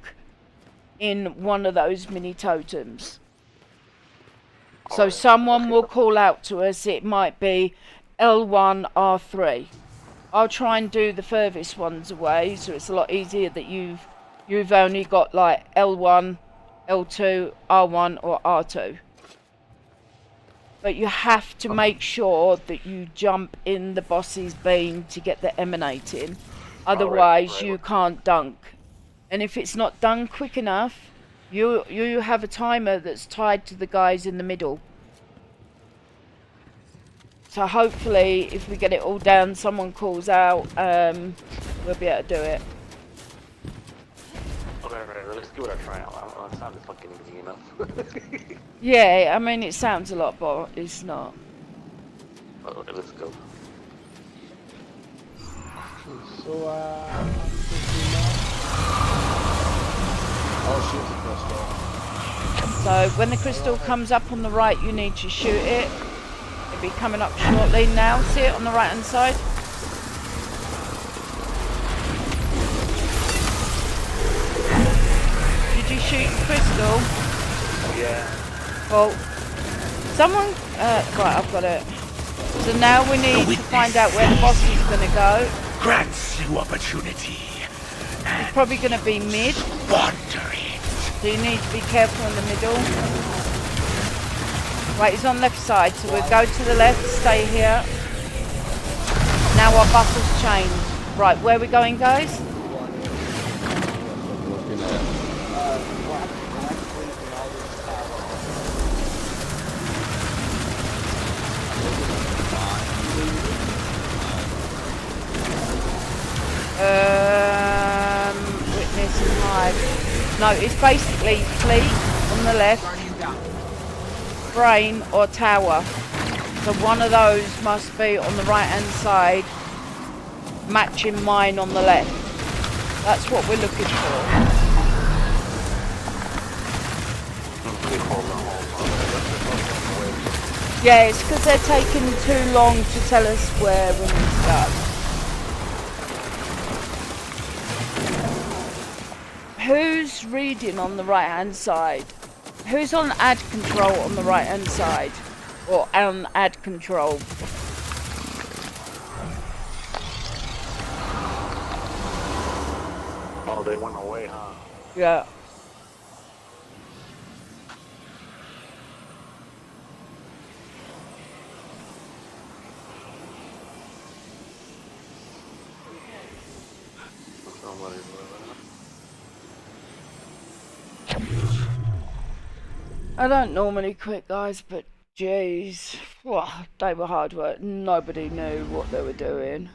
in one of those mini totems. So someone will call out to us. It might be L1, R3. I'll try and do the furthest ones away, so it's a lot easier that you've only got like L1, L2, R1 or R2. But you have to make sure that you jump in the boss's beam to get the emanating. Otherwise you can't dunk. And if it's not done quick enough, you have a timer that's tied to the guys in the middle. So hopefully if we get it all down, someone calls out, we'll be able to do it. Right, let's give it a try. It sounds fucking easy enough. Yeah, I mean it sounds a lot, but it's not. Okay, let's go. So, oh, shoot the crystal. So when the crystal comes up on the right, you need to shoot it. It'll be coming up shortly now. See it on the right hand side? Did you shoot the crystal? Yeah. Well, someone... right, I've got it. So now we need to find out where the boss is going to go. Grants you opportunity. He's probably going to be mid. Wandering. So you need to be careful in the middle. Right, he's on the left side, so we'll go to the left, stay here. Now our buff has changed. Right, where are we going, guys? Witness and hide. No, it's basically fleet on the left, brain or tower. So one of those must be on the right hand side, matching mine on the left. That's what we're looking for. Yeah, it's because they're taking too long to tell us where we need to go. Who's reading on the right hand side? Who's on ad control on the right hand side? Or on ad control? Oh, they went away, huh? Yeah. I don't normally quit, guys, but jeez, they were hard work. Nobody knew what they were doing.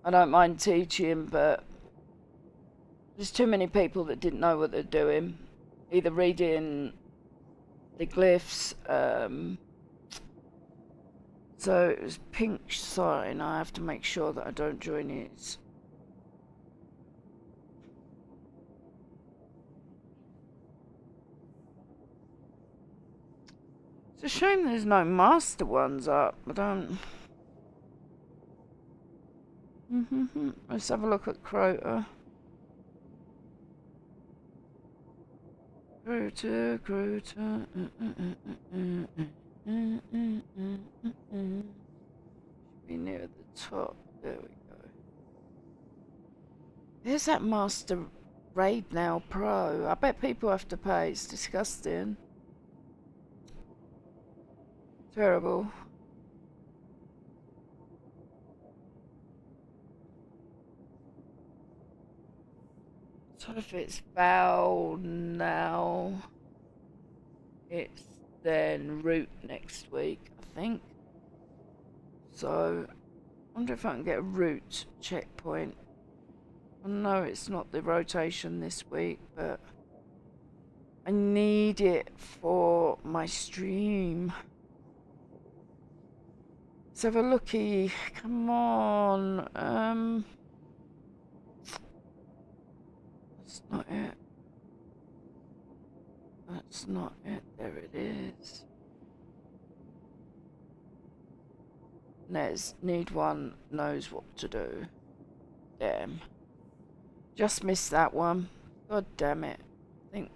I don't mind teaching, but there's too many people that didn't know what they're doing. Either reading the glyphs, so it was pink sign. I have to make sure that I don't join it. It's a shame there's no master ones up. I don't... Let's have a look at Crota. Crota. Be near the top. There we go. There's that Master Raid now Pro. I bet people have to pay. It's disgusting. Terrible. So if it's Val now, it's then Root next week, I think. So, I wonder if I can get a Root checkpoint. I know it's not the rotation this week, but I need it for my stream. Let's have a looky. Come on. That's not it. That's not it. There it is. Need one knows what to do. Damn. Just missed that one. God damn it. I think.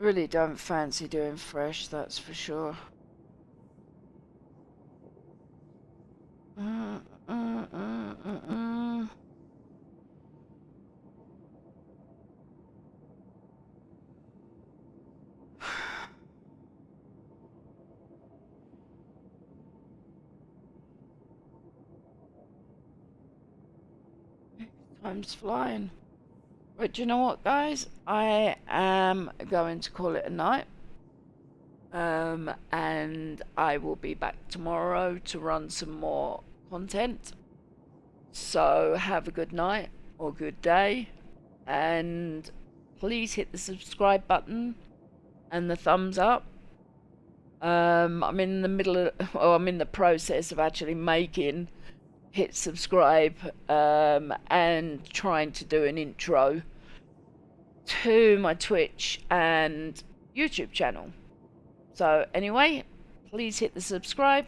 Really don't fancy doing fresh, that's for sure. Time's flying. But do you know what, guys? I am going to call it a night. And I will be back tomorrow to run some more content. So have a good night or good day. And please hit the subscribe button and the thumbs up. I'm in the middle of, I'm in the process of actually making hit subscribe and trying to do an intro to my Twitch and YouTube channel. So anyway, please hit the subscribe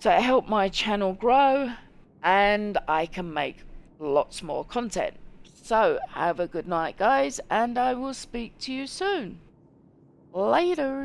so it helps my channel grow and I can make lots more content. So have a good night, guys, and I will speak to you soon. Later.